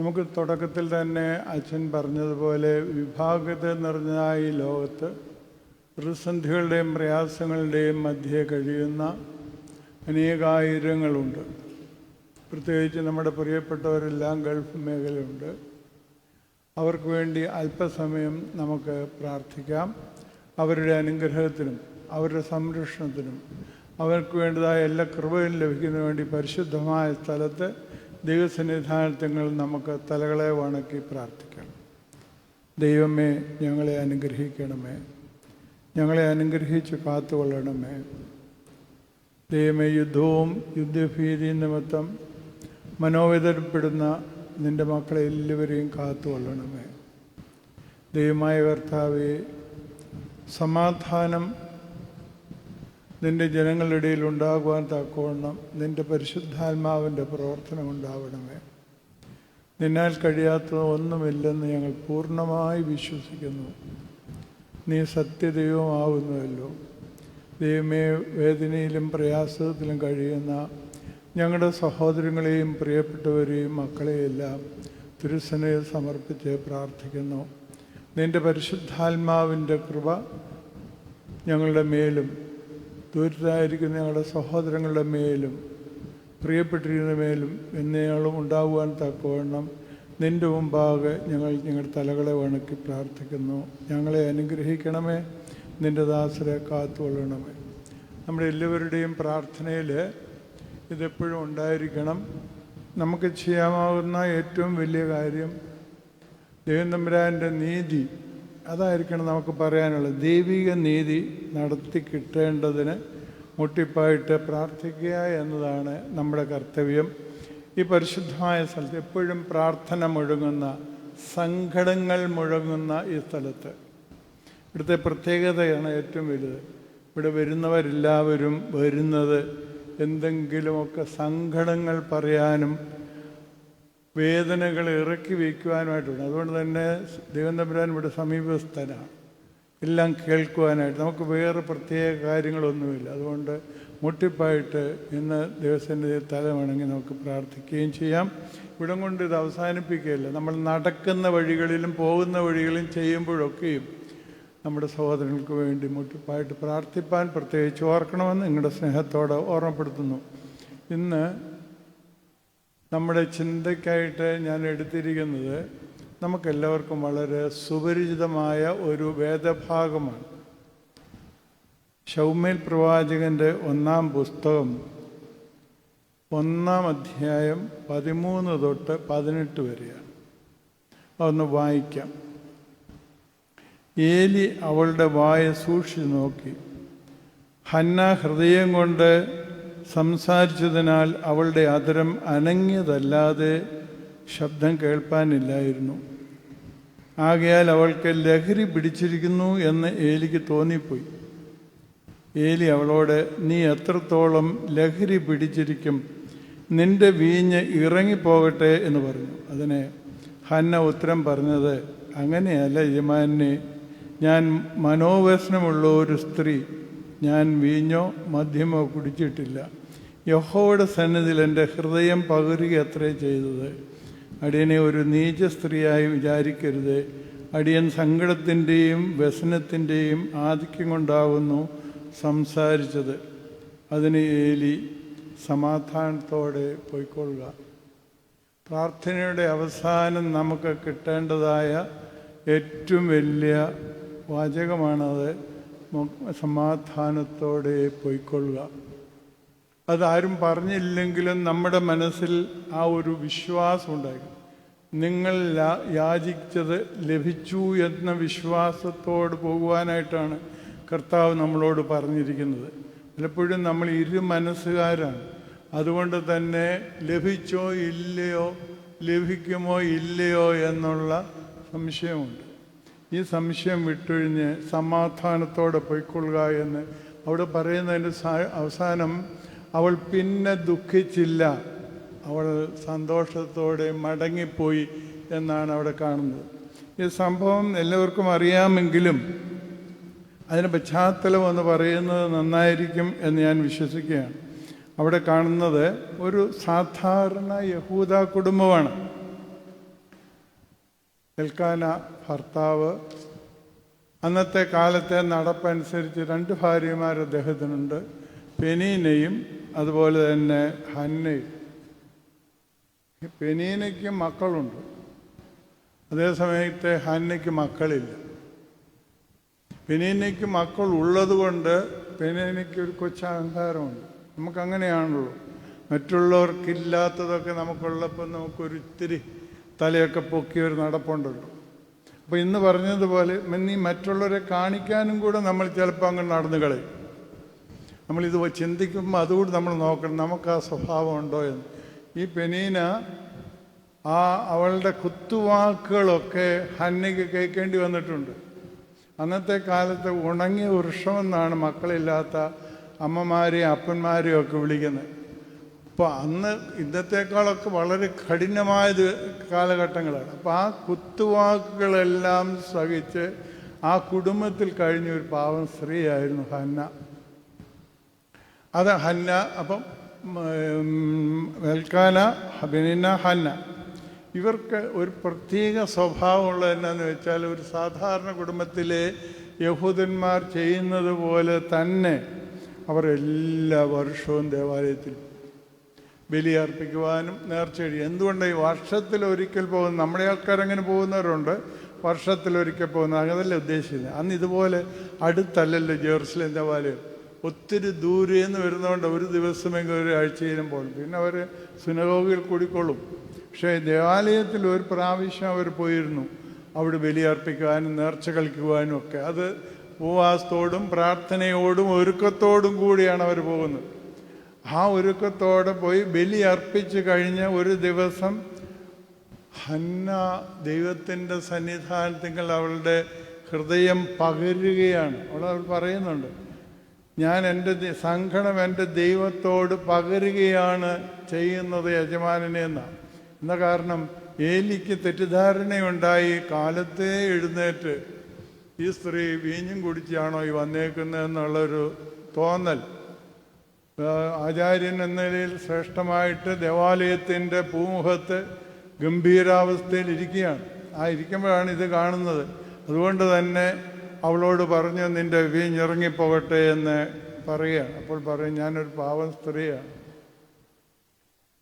നമുക്ക് തുടക്കത്തിൽ തന്നെ അച്ഛൻ പറഞ്ഞതുപോലെ വിഭാഗത നിറഞ്ഞ ഈ ലോകത്ത് പ്രതിസന്ധികളുടെയും പ്രയാസങ്ങളുടെയും മധ്യേ കഴിയുന്ന അനേകായിരങ്ങളുണ്ട്. പ്രത്യേകിച്ച് നമ്മുടെ പ്രിയപ്പെട്ടവരെല്ലാം ഗൾഫ് മേഖലയുണ്ട്. അവർക്ക് വേണ്ടി അല്പസമയം നമുക്ക് പ്രാർത്ഥിക്കാം. അവരുടെ അനുഗ്രഹത്തിനും അവരുടെ സംരക്ഷണത്തിനും അവർക്ക് വേണ്ടതായ എല്ലാ കൃപയും ലഭിക്കുന്നതിന് വേണ്ടി പരിശുദ്ധമായ സ്ഥലത്ത് ദൈവസന്നിധാനത്തിൽ നമുക്ക് തലകളെ വണക്കി പ്രാർത്ഥിക്കണം. ദൈവമേ, ഞങ്ങളെ അനുഗ്രഹിക്കണമേ, ഞങ്ങളെ അനുഗ്രഹിച്ച് കാത്തുകൊള്ളണമേ. ദൈവമേ, യുദ്ധവും യുദ്ധഭീതി നിമിത്തം മനോവേദനപ്പെടുന്ന നിൻ്റെ മക്കളെ എല്ലാവരെയും കാത്തുകൊള്ളണമേ. ദൈവമായ കർത്താവേ, സമാധാനം നിൻ്റെ ജനങ്ങളുടെ ഇടയിൽ ഉണ്ടാകുവാൻ തക്കവണ്ണം നിൻ്റെ പരിശുദ്ധാത്മാവിൻ്റെ പ്രവർത്തനം ഉണ്ടാവണമേ. നിന്നാൽ കഴിയാത്തത് ഒന്നുമില്ലെന്ന് ഞങ്ങൾ പൂർണ്ണമായി വിശ്വസിക്കുന്നു. നീ സത്യദൈവമാവുന്നുവല്ലോ. ദൈവമേ, വേദനയിലും പ്രയാസത്തിലും കഴിയുന്ന ഞങ്ങളുടെ സഹോദരങ്ങളെയും പ്രിയപ്പെട്ടവരെയും മക്കളെയെല്ലാം തിരുസന്നിധിയിൽ സമർപ്പിച്ച് പ്രാർത്ഥിക്കുന്നു. നിൻ്റെ പരിശുദ്ധാത്മാവിൻ്റെ കൃപ ഞങ്ങളുടെ മേലും ദൂരത്തായിരിക്കുന്ന ഞങ്ങളുടെ സഹോദരങ്ങളുടെ മേലും പ്രിയപ്പെട്ടിരിക്കുന്ന മേലും എന്നേളും ഉണ്ടാകുവാൻ തക്കവണ്ണം നിൻ്റെ മുമ്പാകെ ഞങ്ങളുടെ തലകളെ വണക്കി പ്രാർത്ഥിക്കുന്നു. ഞങ്ങളെ അനുഗ്രഹിക്കണമേ, നിൻ്റെ ദാസരെ കാത്തുകൊള്ളണമേ. നമ്മുടെ എല്ലാവരുടെയും പ്രാർത്ഥനയിൽ ഇതെപ്പോഴും ഉണ്ടായിരിക്കണം. നമുക്ക് ചെയ്യാമാവുന്ന ഏറ്റവും വലിയ കാര്യം ദൈവം തമ്പുരാൻ്റെ നീതി, അതായിരിക്കണം നമുക്ക് പറയാനുള്ളത്. ദൈവിക നീതി നടത്തി കിട്ടേണ്ടതിന് മുട്ടിപ്പായിട്ട് പ്രാർത്ഥിക്കുക എന്നതാണ് നമ്മുടെ കർത്തവ്യം. ഈ പരിശുദ്ധമായ സ്ഥലത്ത് എപ്പോഴും പ്രാർത്ഥന മുഴങ്ങുന്ന, സങ്കടങ്ങൾ മുഴങ്ങുന്ന ഈ സ്ഥലത്ത് ഇവിടുത്തെ പ്രത്യേകതയാണ് ഏറ്റവും വലുത്. ഇവിടെ വരുന്നവരെല്ലാവരും വരുന്നത് എന്തെങ്കിലുമൊക്കെ സങ്കടങ്ങൾ പറയാനും വേദനകൾ ഇറക്കി വയ്ക്കുവാനുമായിട്ടുണ്ട്. അതുകൊണ്ട് തന്നെ ദൈവം തമ്പുരാൻ ഇവിടെ സമീപസ്ഥനാണ്, എല്ലാം കേൾക്കുവാനായിട്ട്. നമുക്ക് വേറെ പ്രത്യേക കാര്യങ്ങളൊന്നുമില്ല. അതുകൊണ്ട് മുട്ടിപ്പായിട്ട് ഇന്ന് ദൈവസന്നിധിയിൽ തല വണങ്ങി നമുക്ക് പ്രാർത്ഥിക്കുകയും ചെയ്യാം. ഇവിടം കൊണ്ട് ഇത് അവസാനിപ്പിക്കുകയില്ല. നമ്മൾ നടക്കുന്ന വഴികളിലും പോകുന്ന വഴികളിലും ചെയ്യുമ്പോഴൊക്കെയും നമ്മുടെ സഹോദരങ്ങൾക്ക് വേണ്ടി മുട്ടിപ്പായിട്ട് പ്രാർത്ഥിപ്പാൻ പ്രത്യേകിച്ച് ഓർക്കണമെന്ന് നിങ്ങളുടെ സ്നേഹത്തോടെ ഓർമ്മപ്പെടുത്തുന്നു. ഇന്ന് നമ്മുടെ ചിന്തയ്ക്കായിട്ട് ഞാൻ എടുത്തിരിക്കുന്നത് നമുക്കെല്ലാവർക്കും വളരെ സുപരിചിതമായ ഒരു വേദഭാഗമാണ്. ശൗമേൽ പ്രവാചകൻ്റെ 1-ാം പുസ്തകം 1-ാം അധ്യായം 13 തൊട്ട് 18 വരെയാണ്. അതൊന്ന് വായിക്കാം. ഏലി അവളുടെ വായ സൂക്ഷിച്ചു നോക്കി. ഹന്ന ഹൃദയം കൊണ്ട് സംസാരിച്ചതിനാൽ അവളുടെ അധരം അനങ്ങിയതല്ലാതെ ശബ്ദം കേൾപ്പാനില്ലായിരുന്നു. ആകയാൽ അവൾക്ക് ലഹരി പിടിച്ചിരിക്കുന്നു എന്ന് ഏലിക്ക് തോന്നിപ്പോയി. ഏലി അവളോട്, നീ എത്രത്തോളം ലഹരി പിടിച്ചിരിക്കും? നിന്റെ വീഞ്ഞ് ഇറങ്ങിപ്പോകട്ടെ എന്ന് പറഞ്ഞു. അതിന് ഹന്ന ഉത്തരം പറഞ്ഞത്, അങ്ങനെയല്ല യജമാനെ, ഞാൻ മനോവ്യസനമുള്ള ഒരു സ്ത്രീ. ഞാൻ വീഞ്ഞോ മദ്യമോ കുടിച്ചിട്ടില്ല. യഹോവയുടെ സന്നിധിയിൽ എൻ്റെ ഹൃദയം പകരുക അത്രേ ചെയ്തത്. അടിയനെ ഒരു നീച സ്ത്രീയായി വിചാരിക്കരുത്. അടിയൻ സങ്കടത്തിൻ്റെയും വ്യസനത്തിൻ്റെയും ആധിക്യം കൊണ്ടാകുന്നു സംസാരിച്ചത്. അതിന് ഏലി, സമാധാനത്തോടെ പോയിക്കൊള്ളുക. പ്രാർത്ഥനയുടെ അവസാനം നമുക്ക് കിട്ടേണ്ടതായ ഏറ്റവും വലിയ വാചകമാണത്. സമാധാനത്തോടെ പോയിക്കൊള്ളുക. അതാരും പറഞ്ഞില്ലെങ്കിലും നമ്മുടെ മനസ്സിൽ ആ ഒരു വിശ്വാസം ഉണ്ടായി. നിങ്ങൾ യാചിച്ചത് ലഭിച്ചു എന്ന വിശ്വാസത്തോട് പോകുവാനായിട്ടാണ് കർത്താവ് നമ്മളോട് പറഞ്ഞിരിക്കുന്നത്. പലപ്പോഴും നമ്മൾ മനസ്സുകാരാണ്. അതുകൊണ്ട് തന്നെ ലഭിച്ചോ ഇല്ലയോ, ലഭിക്കുമോ ഇല്ലയോ എന്നുള്ള സംശയമുണ്ട്. ഈ സംശയം വിട്ടൊഴിഞ്ഞ് സമാധാനത്തോടെ പൊയ്ക്കൊള്ളുക എന്ന് അവിടെ പറയുന്നതിൻ്റെ അവസാനം അവൾ പിന്നെ ദുഃഖിച്ചില്ല, അവൾ സന്തോഷത്തോടെ മടങ്ങിപ്പോയി എന്നാണ് അവിടെ കാണുന്നത്. ഈ സംഭവം എല്ലാവർക്കും അറിയാമെങ്കിലും അതിന് പശ്ചാത്തലം എന്ന് പറയുന്നത് നന്നായിരിക്കും എന്ന് ഞാൻ വിശ്വസിക്കുകയാണ്. അവിടെ കാണുന്നത് ഒരു സാധാരണ യഹൂദ കുടുംബമാണ്. എൽക്കാന ഭർത്താവ്. അന്നത്തെ കാലത്തെ നടപ്പനുസരിച്ച് 2 ഭാര്യമാർ അദ്ദേഹത്തിനുണ്ട്, പെനീനയും അതുപോലെ തന്നെ ഹന്നയും. പെനീനയ്ക്ക് മക്കളുണ്ട്, അതേസമയത്ത് ഹന്നയ്ക്ക് മക്കളില്ല. പെനീനയ്ക്ക് മക്കൾ ഉള്ളത് കൊണ്ട് പെനീനയ്ക്ക് ഒരു കൊച്ചഹങ്കാരമുണ്ട്. നമുക്കങ്ങനെയാണല്ലോ, മറ്റുള്ളവർക്കില്ലാത്തതൊക്കെ നമുക്കുള്ളപ്പോൾ നമുക്കൊരിത്തിരി തലയൊക്കെ പൊക്കിയൊരു നടപ്പുണ്ടല്ലോ. അപ്പോൾ ഇന്ന് പറഞ്ഞതുപോലെ നീ മറ്റുള്ളവരെ കാണിക്കാനും കൂടെ നമ്മൾ ചിലപ്പോൾ അങ്ങ് നടന്നു കളയും. നമ്മളിത് ചിന്തിക്കുമ്പോൾ അതുകൂടി നമ്മൾ നോക്കണം, നമുക്ക് ആ സ്വഭാവം ഉണ്ടോ എന്ന്. ഈ പെനീന അവളുടെ കുത്തുവാക്കുകളൊക്കെ ഹന്നയ്ക്ക് കേൾക്കേണ്ടി വന്നിട്ടുണ്ട്. അന്നത്തെ കാലത്ത് ഉണങ്ങിയ വൃക്ഷമെന്നാണ് മക്കളില്ലാത്ത അമ്മമാരെയും അപ്പന്മാരെയും ഒക്കെ വിളിക്കുന്നത്. അപ്പോൾ അന്ന് ഇന്നത്തേക്കാളൊക്കെ വളരെ കഠിനമായ കാലഘട്ടങ്ങളാണ്. അപ്പോൾ ആ കുത്തുവാക്കുകളെല്ലാം സഹിച്ച് ആ കുടുംബത്തിൽ കഴിഞ്ഞ ഒരു പാവം സ്ത്രീയായിരുന്നു ഹന്ന. അത് ഹന്ന. അപ്പം എൽക്കാന, പെനീന, ഹന്ന, ഇവർക്ക് ഒരു പ്രത്യേക സ്വഭാവമുള്ളത് എന്നാന്ന് വെച്ചാൽ, ഒരു സാധാരണ കുടുംബത്തിലെ യഹൂദന്മാർ ചെയ്യുന്നത് പോലെ തന്നെ അവർ എല്ലാ വർഷവും ദേവാലയത്തിൽ ബലിയർപ്പിക്കുവാനും നേർച്ചയിടി. എന്തുകൊണ്ടാണ് ഈ വർഷത്തിലൊരിക്കൽ പോകുന്ന, നമ്മുടെ ആൾക്കാരങ്ങനെ പോകുന്നവരുണ്ട്, വർഷത്തിലൊരിക്കൽ പോകുന്നത്, അതല്ല ഉദ്ദേശിക്കുന്നത്. അന്ന് ഇതുപോലെ അടുത്തല്ലല്ലോ ജെറുസലേം ദേവാലയം, ഒത്തിരി ദൂരേന്ന് വരുന്നതുകൊണ്ട് ഒരു ദിവസമെങ്കിലും ഒരു ആഴ്ചയിലും പോകും. പിന്നെ അവർ സിനഗോഗിൽ കൂടിക്കൊള്ളും. പക്ഷേ ദേവാലയത്തിൽ ഒരു പ്രാവശ്യം അവർ പോയിരുന്നു അവിടെ ബലിയർപ്പിക്കുവാനും നേർച്ച കളിക്കുവാനും ഒക്കെ. അത് ഉപവാസത്തോടും പ്രാർത്ഥനയോടും ഒരുക്കത്തോടും കൂടിയാണ് അവർ പോകുന്നത്. ആ ഒരുക്കത്തോടെ പോയി ബലി അർപ്പിച്ച് കഴിഞ്ഞ ഒരു ദിവസം ഹന്ന ദൈവത്തിൻ്റെ സന്നിധാനത്തിൽ അവളുടെ ഹൃദയം പകരുകയാണ്. അവൾ പറയുന്നുണ്ട്, ഞാൻ എൻ്റെ സങ്കടം എൻ്റെ ദൈവത്തോട് പകരുകയാണ് ചെയ്യുന്നത് യജമാനനെ എന്നാണ്. എന്ന കാരണം ഏലിക്ക് തെറ്റിദ്ധാരണയുണ്ടായി, കാലത്തേ എഴുന്നേറ്റ് ഈ സ്ത്രീ വീഞ്ഞും കുടിച്ചാണോ ഈ വന്നേക്കുന്നതെന്നുള്ളൊരു തോന്നൽ. ആചാര്യൻ എന്ന നിലയിൽ ശ്രേഷ്ഠമായിട്ട് ദേവാലയത്തിൻ്റെ പൂമുഖത്ത് ഗംഭീരാവസ്ഥയിൽ ഇരിക്കുകയാണ്. ആ ഇരിക്കുമ്പോഴാണ് ഇത് കാണുന്നത്. അതുകൊണ്ട് തന്നെ അവളോട് പറഞ്ഞു, നിൻ്റെ വീഞ്ഞിറങ്ങിപ്പോകട്ടെ എന്ന് പറയുകയാണ്. അപ്പോൾ പറയും, ഞാനൊരു പാവം സ്ത്രീയാണ്,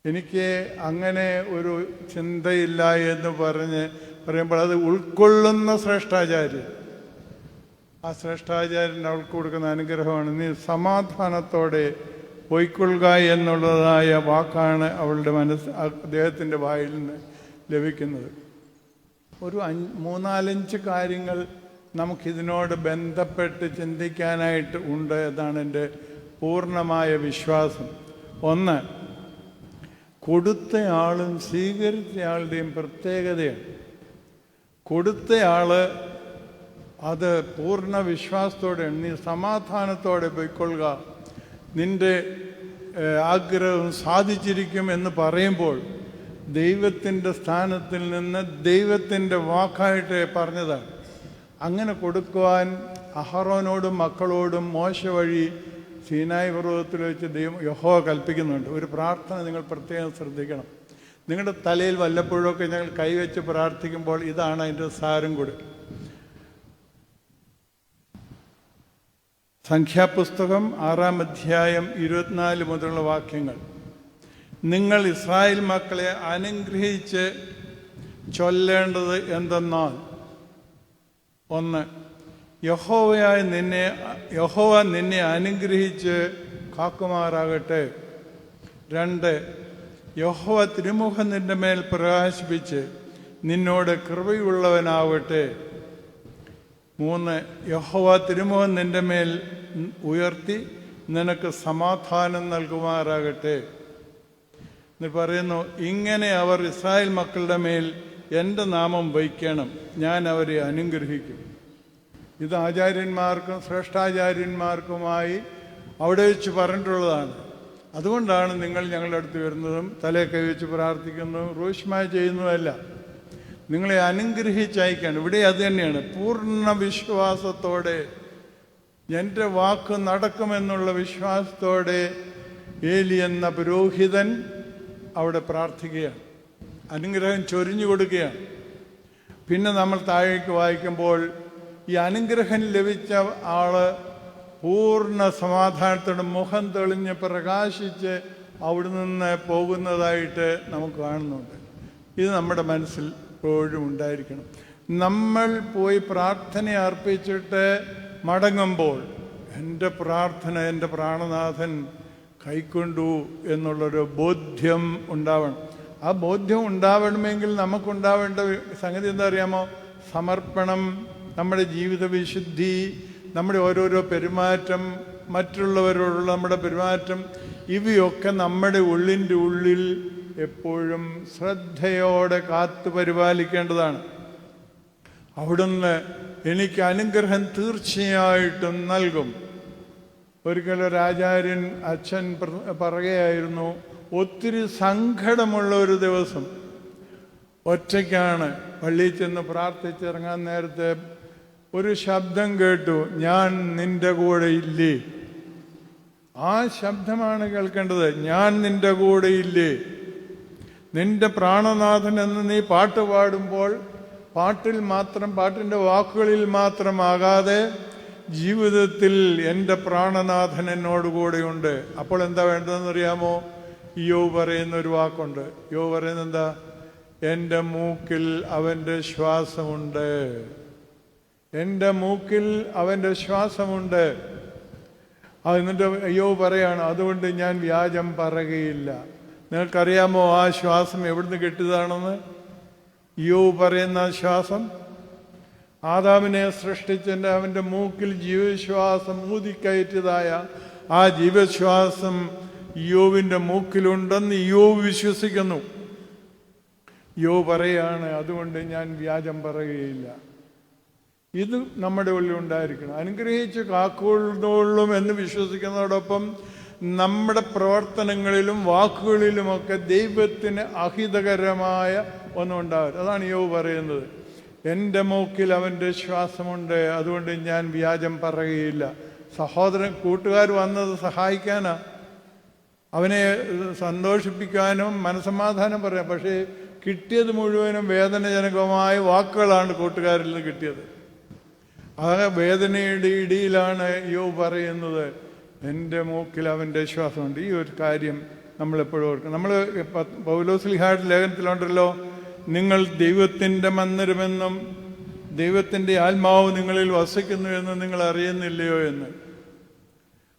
എനിക്ക് അങ്ങനെ ഒരു ചിന്തയില്ല എന്ന് പറയുമ്പോൾ അത് ഉൾക്കൊള്ളുന്ന ശ്രേഷ്ഠാചാര്യൻ, ആ ശ്രേഷ്ഠാചാര്യൻ അവൾക്ക് കൊടുക്കുന്ന അനുഗ്രഹമാണ്, നീ സമാധാനത്തോടെ പൊയ്ക്കൊള്ളുക എന്നുള്ളതായ വാക്കാണ് അവളുടെ അദ്ദേഹത്തിൻ്റെ വായിൽ നിന്ന് ലഭിക്കുന്നത്. ഒരു 3-4 കാര്യങ്ങൾ നമുക്കിതിനോട് ബന്ധപ്പെട്ട് ചിന്തിക്കാനായിട്ട് ഉണ്ട് എന്നാണ് എൻ്റെ പൂർണ്ണമായ വിശ്വാസം. ഒന്ന്, കൊടുത്തയാളും സ്വീകരിച്ചയാളുടെയും പ്രത്യേകതയാണ്. കൊടുത്തയാൾ അത് പൂർണ്ണ വിശ്വാസത്തോടെയാണ്, നീ സമാധാനത്തോടെ പോയിക്കൊള്ളുക, നിൻ്റെ ആഗ്രഹം സാധിച്ചിരിക്കും എന്ന് പറയുമ്പോൾ ദൈവത്തിൻ്റെ സ്ഥാനത്തിൽ നിന്ന് ദൈവത്തിൻ്റെ വാക്കായിട്ട് പറഞ്ഞതാണ്. അങ്ങനെ കൊടുക്കുവാൻ അഹറോനോടും മക്കളോടും മോശ വഴി സീനായി പർവ്വതത്തിൽ വെച്ച് യഹോവ കൽപ്പിക്കുന്നുണ്ട്. ഒരു പ്രാർത്ഥന നിങ്ങൾ പ്രത്യേകം ശ്രദ്ധിക്കണം. നിങ്ങളുടെ തലയിൽ വല്ലപ്പോഴൊക്കെ ഞങ്ങൾ കൈവച്ച് പ്രാർത്ഥിക്കുമ്പോൾ ഇതാണ് അതിൻ്റെ സാരം കൂടി. സംഖ്യാപുസ്തകം 6-ാം അധ്യായം 24 മുതലുള്ള വാക്യങ്ങൾ. നിങ്ങൾ ഇസ്രായേൽ മക്കളെ അനുഗ്രഹിച്ച് ചൊല്ലേണ്ടത് എന്തെന്നാൽ, 1, യഹോവ നിന്നെ അനുഗ്രഹിച്ച് കാക്കുമാറാകട്ടെ. 2, യഹോവ തിരുമുഖം നിന്റെ മേൽ പ്രകാശിപ്പിച്ച് നിന്നോട് കൃപയുള്ളവനാവട്ടെ. 3, യഹോവ തിരുമുഖം നിന്റെ മേൽ ഉയർത്തി നിനക്ക് സമാധാനം നൽകുമാറാകട്ടെ എന്ന് പറയുന്നു. ഇങ്ങനെ അവർ ഇസ്രായേൽ മക്കളുടെ മേൽ എൻ്റെ നാമം വയ്ക്കണം, ഞാൻ അവരെ അനുഗ്രഹിക്കും. ഇത് ആചാര്യന്മാർക്കും ശ്രേഷ്ഠാചാര്യന്മാർക്കുമായി അവിടെ വെച്ച് പറഞ്ഞിട്ടുള്ളതാണ്. അതുകൊണ്ടാണ് നിങ്ങൾ ഞങ്ങളുടെ അടുത്ത് വരുന്നതും തലയെ കൈവച്ച് പ്രാർത്ഥിക്കുന്നതും റൂഷ്മായി ചെയ്യുന്നതല്ല, നിങ്ങളെ അനുഗ്രഹിച്ചയക്കാണ്. ഇവിടെ അത് തന്നെയാണ്, പൂർണ്ണ വിശ്വാസത്തോടെ എൻ്റെ വാക്ക് നടക്കുമെന്നുള്ള വിശ്വാസത്തോടെ ഏലി എന്ന പുരോഹിതൻ അവിടെ പ്രാർത്ഥിക്കുകയാണ്, അനുഗ്രഹം ചൊരിഞ്ഞു കൊടുക്കുകയാണ്. പിന്നെ നമ്മൾ താഴേക്ക് വായിക്കുമ്പോൾ ഈ അനുഗ്രഹം ലഭിച്ച ആള് പൂർണ്ണ സമാധാനത്തോടെ മുഖം തെളിഞ്ഞ് പ്രകാശിച്ച് അവിടെ നിന്ന് പോകുന്നതായിട്ട് നമുക്ക് കാണുന്നുണ്ട്. ഇത് നമ്മുടെ മനസ്സിൽ എപ്പോഴും ഉണ്ടായിരിക്കണം. നമ്മൾ പോയി പ്രാർത്ഥന അർപ്പിച്ചിട്ട് മടങ്ങുമ്പോൾ എൻ്റെ പ്രാർത്ഥന എൻ്റെ പ്രാണനാഥൻ കൈക്കൊണ്ടു എന്നുള്ളൊരു ബോധ്യം ഉണ്ടാവണം. ആ ബോധ്യം ഉണ്ടാവണമെങ്കിൽ നമുക്കുണ്ടാവേണ്ട സംഗതി എന്താ അറിയാമോ? സമർപ്പണം, നമ്മുടെ ജീവിത വിശുദ്ധി, നമ്മുടെ ഓരോരോ പെരുമാറ്റം, മറ്റുള്ളവരോടുള്ള നമ്മുടെ പെരുമാറ്റം, ഇവയൊക്കെ നമ്മുടെ ഉള്ളിൻ്റെ ഉള്ളിൽ എപ്പോഴും ശ്രദ്ധയോടെ കാത്തു പരിപാലിക്കേണ്ടതാണ്. അവിടുന്ന് എനിക്ക് അനുഗ്രഹം തീർച്ചയായിട്ടും നൽകും. ഒരിക്കലും ആചാര്യൻ അച്ഛൻ പറയുകയായിരുന്നു, ഒത്തിരി സങ്കടമുള്ള ഒരു ദിവസം ഒറ്റയ്ക്കാണ് പള്ളിയിൽ ചെന്ന് പ്രാർത്ഥിച്ചിറങ്ങാൻ നേരത്തെ ഒരു ശബ്ദം കേട്ടു, ഞാൻ നിന്റെ കൂടെ ഇല്ലേ. ആ ശബ്ദമാണ് കേൾക്കേണ്ടത്. ഞാൻ നിന്റെ കൂടെ ഇല്ലേ. നിന്റെ പ്രാണനാഥൻ എന്ന് നീ പാട്ട് പാടുമ്പോൾ പാട്ടിൽ മാത്രം, പാട്ടിൻ്റെ വാക്കുകളിൽ മാത്രമാകാതെ ജീവിതത്തിൽ എൻ്റെ പ്രാണനാഥൻ എന്നോടുകൂടെയുണ്ട്. അപ്പോൾ എന്താ വേണ്ടതെന്ന് അറിയാമോ? യോബ് പറയുന്ന ഒരു വാക്കുണ്ട്. യോബ് പറയുന്നത് എന്താ? എൻ്റെ മൂക്കിൽ അവൻ്റെ ശ്വാസമുണ്ട്. എൻ്റെ മൂക്കിൽ അവൻ്റെ ശ്വാസമുണ്ട്. എന്നിട്ട് യോബ് പറയാണ്, അതുകൊണ്ട് ഞാൻ വ്യാജം പറയുകയില്ല. നിങ്ങൾക്കറിയാമോ ആ ശ്വാസം എവിടുന്ന് കിട്ടിയതാണെന്ന്? യോബ് പറയുന്ന ശ്വാസം ആദാമിനെ സൃഷ്ടിച്ചതിൻ്റെ അവൻ്റെ മൂക്കിൽ ജീവശ്വാസം ഊതിക്കയറ്റിയതായ ആ ജീവശ്വാസം യോബിൻ്റെ മൂക്കിലുണ്ടെന്ന് യോബ് വിശ്വസിക്കുന്നു. യോബ് പറയാണ്, അതുകൊണ്ട് ഞാൻ വ്യാജം പറയുകയില്ല. ഇത് നമ്മുടെ ഉള്ളിൽ ഉണ്ടായിരിക്കണം. അനുഗ്രഹിച്ച് കാക്കുകൊള്ളും എന്ന് വിശ്വസിക്കുന്നതോടൊപ്പം നമ്മുടെ പ്രവർത്തനങ്ങളിലും വാക്കുകളിലുമൊക്കെ ദൈവത്തിന് അഹിതകരമായ ഒന്നും ഉണ്ടാവരുത്. അതാണ് യോബ് പറയുന്നത്. എൻ്റെ മൂക്കിൽ അവൻ്റെ ശ്വാസമുണ്ട്, അതുകൊണ്ട് ഞാൻ വ്യാജം പറയുകയില്ല. സഹോദരൻ കൂട്ടുകാർ വന്നത് സഹായിക്കാനാ, അവനെ സന്തോഷിപ്പിക്കാനും മനസ്സമാധാനം പറയാം. പക്ഷേ കിട്ടിയത് മുഴുവനും വേദനജനകമായ വാക്കുകളാണ് കൂട്ടുകാരിൽ നിന്ന് കിട്ടിയത്. ആ വേദനയുടെ ഇടിയിലാണ് യോബ് പറയുന്നത്, എൻ്റെ മൂക്കിൽ അവൻ്റെ ശ്വാസമുണ്ട്. ഈ ഒരു കാര്യം നമ്മളെപ്പോഴും ഓർക്കണം. നമ്മൾ പൗലോസ്ലീഹായുടെ ലേഖനത്തിലുണ്ടല്ലോ, നിങ്ങൾ ദൈവത്തിൻ്റെ മന്ദിരമെന്നും ദൈവത്തിൻ്റെ ആത്മാവ് നിങ്ങളിൽ വസിക്കുന്നു എന്ന് നിങ്ങൾ അറിയുന്നില്ലയോ എന്ന്.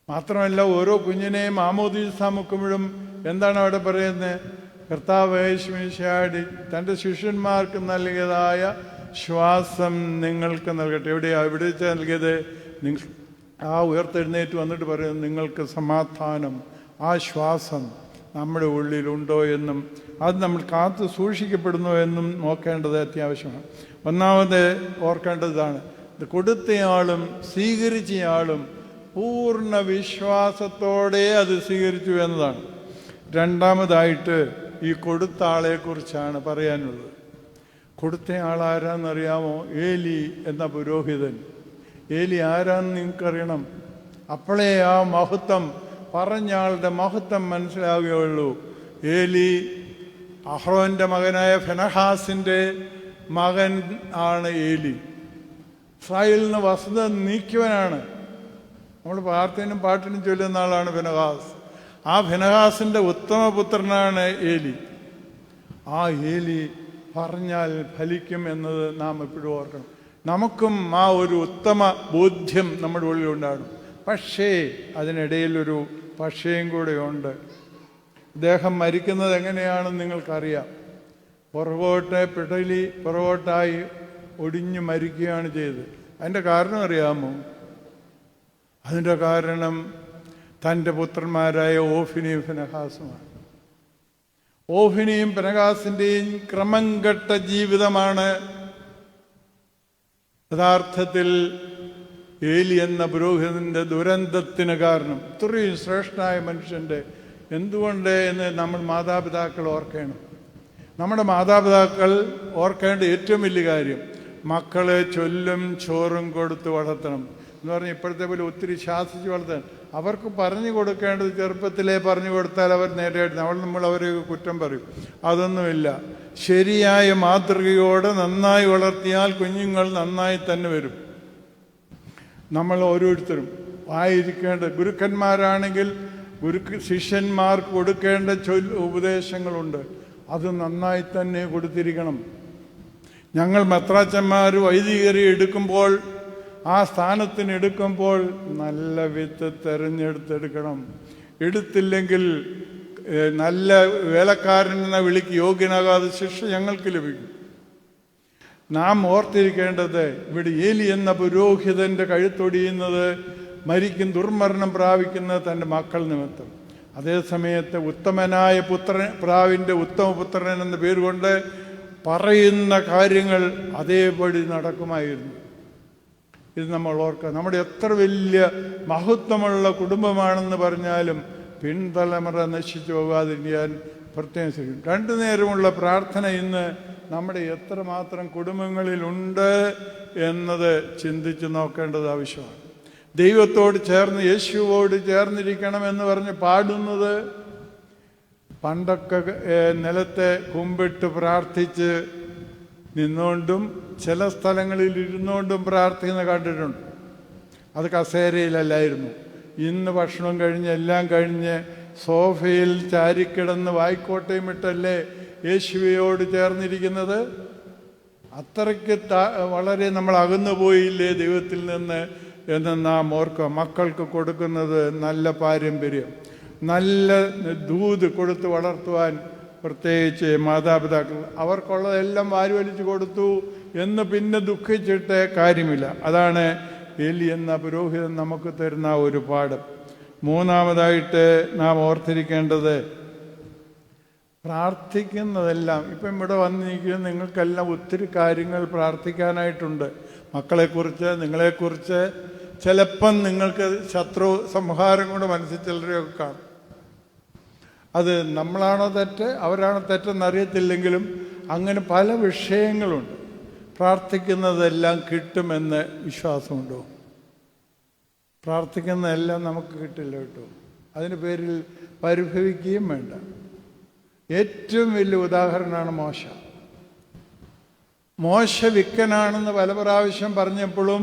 മാത്രമല്ല, ഓരോ കുഞ്ഞിനെയും മാമോദീസ മുക്കുമ്പോഴും എന്താണ് അവിടെ പറയുന്നത്? കർത്താവ് യേശു മിശിഹായി തൻ്റെ ശിഷ്യന്മാർക്ക് നൽകിയതായ ശ്വാസം നിങ്ങൾക്ക് നൽകട്ടെ. എവിടെ വെച്ചാൽ നൽകിയത്? നിങ്ങൾ ആ ഉയർത്തെഴുന്നേറ്റ് വന്നിട്ട് പറയുന്നത്, നിങ്ങൾക്ക് സമാധാനം. ആ ശ്വാസം നമ്മുടെ ഉള്ളിലുണ്ടോ എന്നും അത് നമ്മൾ കാത്തു സൂക്ഷിക്കപ്പെടുന്നു എന്നും നോക്കേണ്ടത് അത്യാവശ്യമാണ്. ഒന്നാമത് ഓർക്കേണ്ടതാണ്, ഇത് കൊടുത്തയാളും സ്വീകരിച്ചയാളും പൂർണ്ണ വിശ്വാസത്തോടെ അത് സ്വീകരിച്ചു എന്നതാണ്. രണ്ടാമതായിട്ട് ഈ കൊടുത്ത ആളെക്കുറിച്ചാണ് പറയാനുള്ളത്. കൊടുത്ത ആളാരാന്നറിയാമോ? ഏലി എന്ന പുരോഹിതൻ. ഏലി ആരാന്ന് നിങ്ങൾക്കറിയണം. അപ്പോഴേ ആ മഹത്വം, പറഞ്ഞ ആളുടെ മഹത്വം മനസ്സിലാവുകയുള്ളൂ. ഏലി അഹ്റോൻ്റെ മകനായ ഫിനെഹാസിൻ്റെ മകൻ ആണ് ഏലി. ഇസ്രായേലിൽ നിന്ന് വസ്തുത നീക്കിയവനാണ്. നമ്മൾ പ്രാർത്ഥനയും പാട്ടിനും ചൊല്ലുന്ന ആളാണ് ഫിനെഹാസ്. ആ ഫിനെഹാസിൻ്റെ ഉത്തമപുത്രനാണ് ഏലി. ആ ഏലി പറഞ്ഞാൽ ഫലിക്കും എന്നത് നാം എപ്പോഴും ഓർക്കണം. നമുക്കും ആ ഒരു ഉത്തമ ബോധ്യം നമ്മുടെ ഉള്ളിലുണ്ടാകും. പക്ഷേ അതിനിടയിലൊരു പക്ഷേയും കൂടെ ഉണ്ട്. ഇദ്ദേഹം മരിക്കുന്നത് എങ്ങനെയാണെന്ന് നിങ്ങൾക്കറിയാം. പുറകോട്ടായി ഒടിഞ്ഞു മരിക്കുകയാണ് ചെയ്തത്. അതിൻ്റെ കാരണം അറിയാമോ? അതിൻ്റെ കാരണം തൻ്റെ പുത്രന്മാരായ ഓഫിനിയും ഫിനെഹാസുമാണ്. ഓഫിനിയും ഫിനെഹാസിൻ്റെയും ക്രമം കെട്ട ജീവിതമാണ് യഥാർത്ഥത്തിൽ ഏലി എന്ന പുരോഹിതൻ്റെ ദുരന്തത്തിന് കാരണം. ഇത്രയും ശ്രേഷ്ഠനായ മനുഷ്യൻ്റെ എന്തുകൊണ്ട് എന്ന് നമ്മൾ മാതാപിതാക്കൾ ഓർക്കണം. നമ്മുടെ മാതാപിതാക്കൾ ഓർക്കേണ്ട ഏറ്റവും വലിയ കാര്യം, മക്കളെ ചൊല്ലും ചോറും കൊടുത്ത് വളർത്തണം എന്ന് പറഞ്ഞാൽ ഇപ്പോഴത്തെ പോലെ ഒത്തിരി ശാസിച്ച് വളർത്താൻ. അവർക്ക് പറഞ്ഞു കൊടുക്കേണ്ടത് ചെറുപ്പത്തിലേ പറഞ്ഞു കൊടുത്താൽ അവർ നേരെയായിട്ട് നമ്മൾ അവരെ കുറ്റം പറയും. അതൊന്നുമില്ല. ശരിയായ മാതൃകയോടെ നന്നായി വളർത്തിയാൽ കുഞ്ഞുങ്ങൾ നന്നായി തന്നെ വരും. നമ്മൾ ഓരോരുത്തരും ആയിരിക്കേണ്ട ഗുരുക്കന്മാരാണെങ്കിൽ ശിഷ്യന്മാർക്ക് കൊടുക്കേണ്ട ഉപദേശങ്ങളുണ്ട്. അത് നന്നായി തന്നെ കൊടുത്തിരിക്കണം. ഞങ്ങൾ മെത്രാച്ചന്മാർ വൈദികരെ എടുക്കുമ്പോൾ, ആ സ്ഥാനത്തിന് എടുക്കുമ്പോൾ നല്ല വിത്ത് തിരഞ്ഞെടുത്തെടുക്കണം. എടുത്തില്ലെങ്കിൽ നല്ല വേലക്കാരനെന്ന വിളിക്ക് യോഗ്യനാകാതെ ശിക്ഷ ഞങ്ങൾക്ക് ലഭിക്കും. നാം ഓർത്തിരിക്കേണ്ടത്, ഇവിടെ ഏലി എന്ന പുരോഹിതൻ്റെ കഴുത്തൊടിയുന്നത്, ദുർമരണം പ്രാപിക്കുന്നത് തൻ്റെ മക്കൾ നിമിത്തം. അതേസമയത്ത് ഉത്തമനായ പ്രാവിൻ്റെ ഉത്തമപുത്രൻ എന്ന പേരുകൊണ്ട് പറയുന്ന കാര്യങ്ങൾ അതേപടി നടക്കുമായിരുന്നു. ഇത് നമ്മൾ ഓർക്കുക. നമ്മുടെ എത്ര വലിയ മഹത്വമുള്ള കുടുംബമാണെന്ന് പറഞ്ഞാലും പിൻതലമുറ നശിച്ചു പോകാതിരിക്കാൻ പ്രത്യേകം ശ്രമിക്കും. രണ്ടു നേരമുള്ള പ്രാർത്ഥന ഇന്ന് നമ്മുടെ എത്രമാത്രം കുടുംബങ്ങളിലുണ്ട് എന്നത് ചിന്തിച്ച് നോക്കേണ്ടത് ആവശ്യമാണ്. ദൈവത്തോട് ചേർന്ന്, യേശുവോട് ചേർന്നിരിക്കണമെന്ന് പറഞ്ഞ് പാടുന്നത് പണ്ടൊക്കെ നിലത്തെ കുമ്പിട്ട് പ്രാർത്ഥിച്ച് നിന്നുകൊണ്ടും ചില സ്ഥലങ്ങളിൽ ഇരുന്നുകൊണ്ടും പ്രാർത്ഥിക്കുന്ന കണ്ടിട്ടുണ്ട്. അത് കസേരയിലല്ലായിരുന്നു. ഇന്ന് ഭക്ഷണം കഴിഞ്ഞ് എല്ലാം കഴിഞ്ഞ് സോഫയിൽ ചാരിക്കിടന്ന് വായിക്കോട്ടയും ഇട്ടല്ലേ യേശുവയോട് ചേർന്നിരിക്കുന്നത്. അത്രയ്ക്ക് വളരെ നമ്മൾ അകന്നു പോയില്ലേ ദൈവത്തിൽ നിന്ന് എന്ന് നാം ഓർക്കുക. മക്കൾക്ക് കൊടുക്കുന്നത് നല്ല പാരമ്പര്യം, നല്ല ദൂത് കൊടുത്ത് വളർത്തുവാൻ പ്രത്യേകിച്ച് മാതാപിതാക്കൾ അവർക്കുള്ളതെല്ലാം വാരിവലിച്ചു കൊടുത്തു എന്ന് പിന്നെ ദുഃഖിച്ചിട്ട് കാര്യമില്ല. അതാണ് ഏലി എന്ന പുരോഹിതൻ നമുക്ക് തരുന്ന ഒരു പാഠം. മൂന്നാമതായിട്ട് നാം ഓർത്തിരിക്കേണ്ടത്, പ്രാർത്ഥിക്കുന്നതെല്ലാം, ഇപ്പം ഇവിടെ വന്നിരിക്കുന്ന നിങ്ങൾക്കെല്ലാം ഒത്തിരി കാര്യങ്ങൾ പ്രാർത്ഥിക്കാനായിട്ടുണ്ട്. മക്കളെക്കുറിച്ച്, നിങ്ങളെക്കുറിച്ച്, ചിലപ്പം നിങ്ങൾക്ക് ശത്രു സംഹാരം കൊണ്ട് മനസ്സിൽ ചിലരെയൊക്കെ കാണും. അത് നമ്മളാണോ തെറ്റ് അവരാണോ തെറ്റെന്നറിയത്തില്ലെങ്കിലും അങ്ങനെ പല വിഷയങ്ങളുണ്ട്. പ്രാർത്ഥിക്കുന്നതെല്ലാം കിട്ടുമെന്ന് വിശ്വാസമുണ്ടോ? പ്രാർത്ഥിക്കുന്നതെല്ലാം നമുക്ക് കിട്ടില്ല കേട്ടോ. അതിന് പേരിൽ പരിഭവിക്കുകയും വേണ്ട. ഏറ്റവും വലിയ ഉദാഹരണമാണ് മോശ വിക്കനാണെന്ന് പല പ്രാവശ്യം പറഞ്ഞപ്പോഴും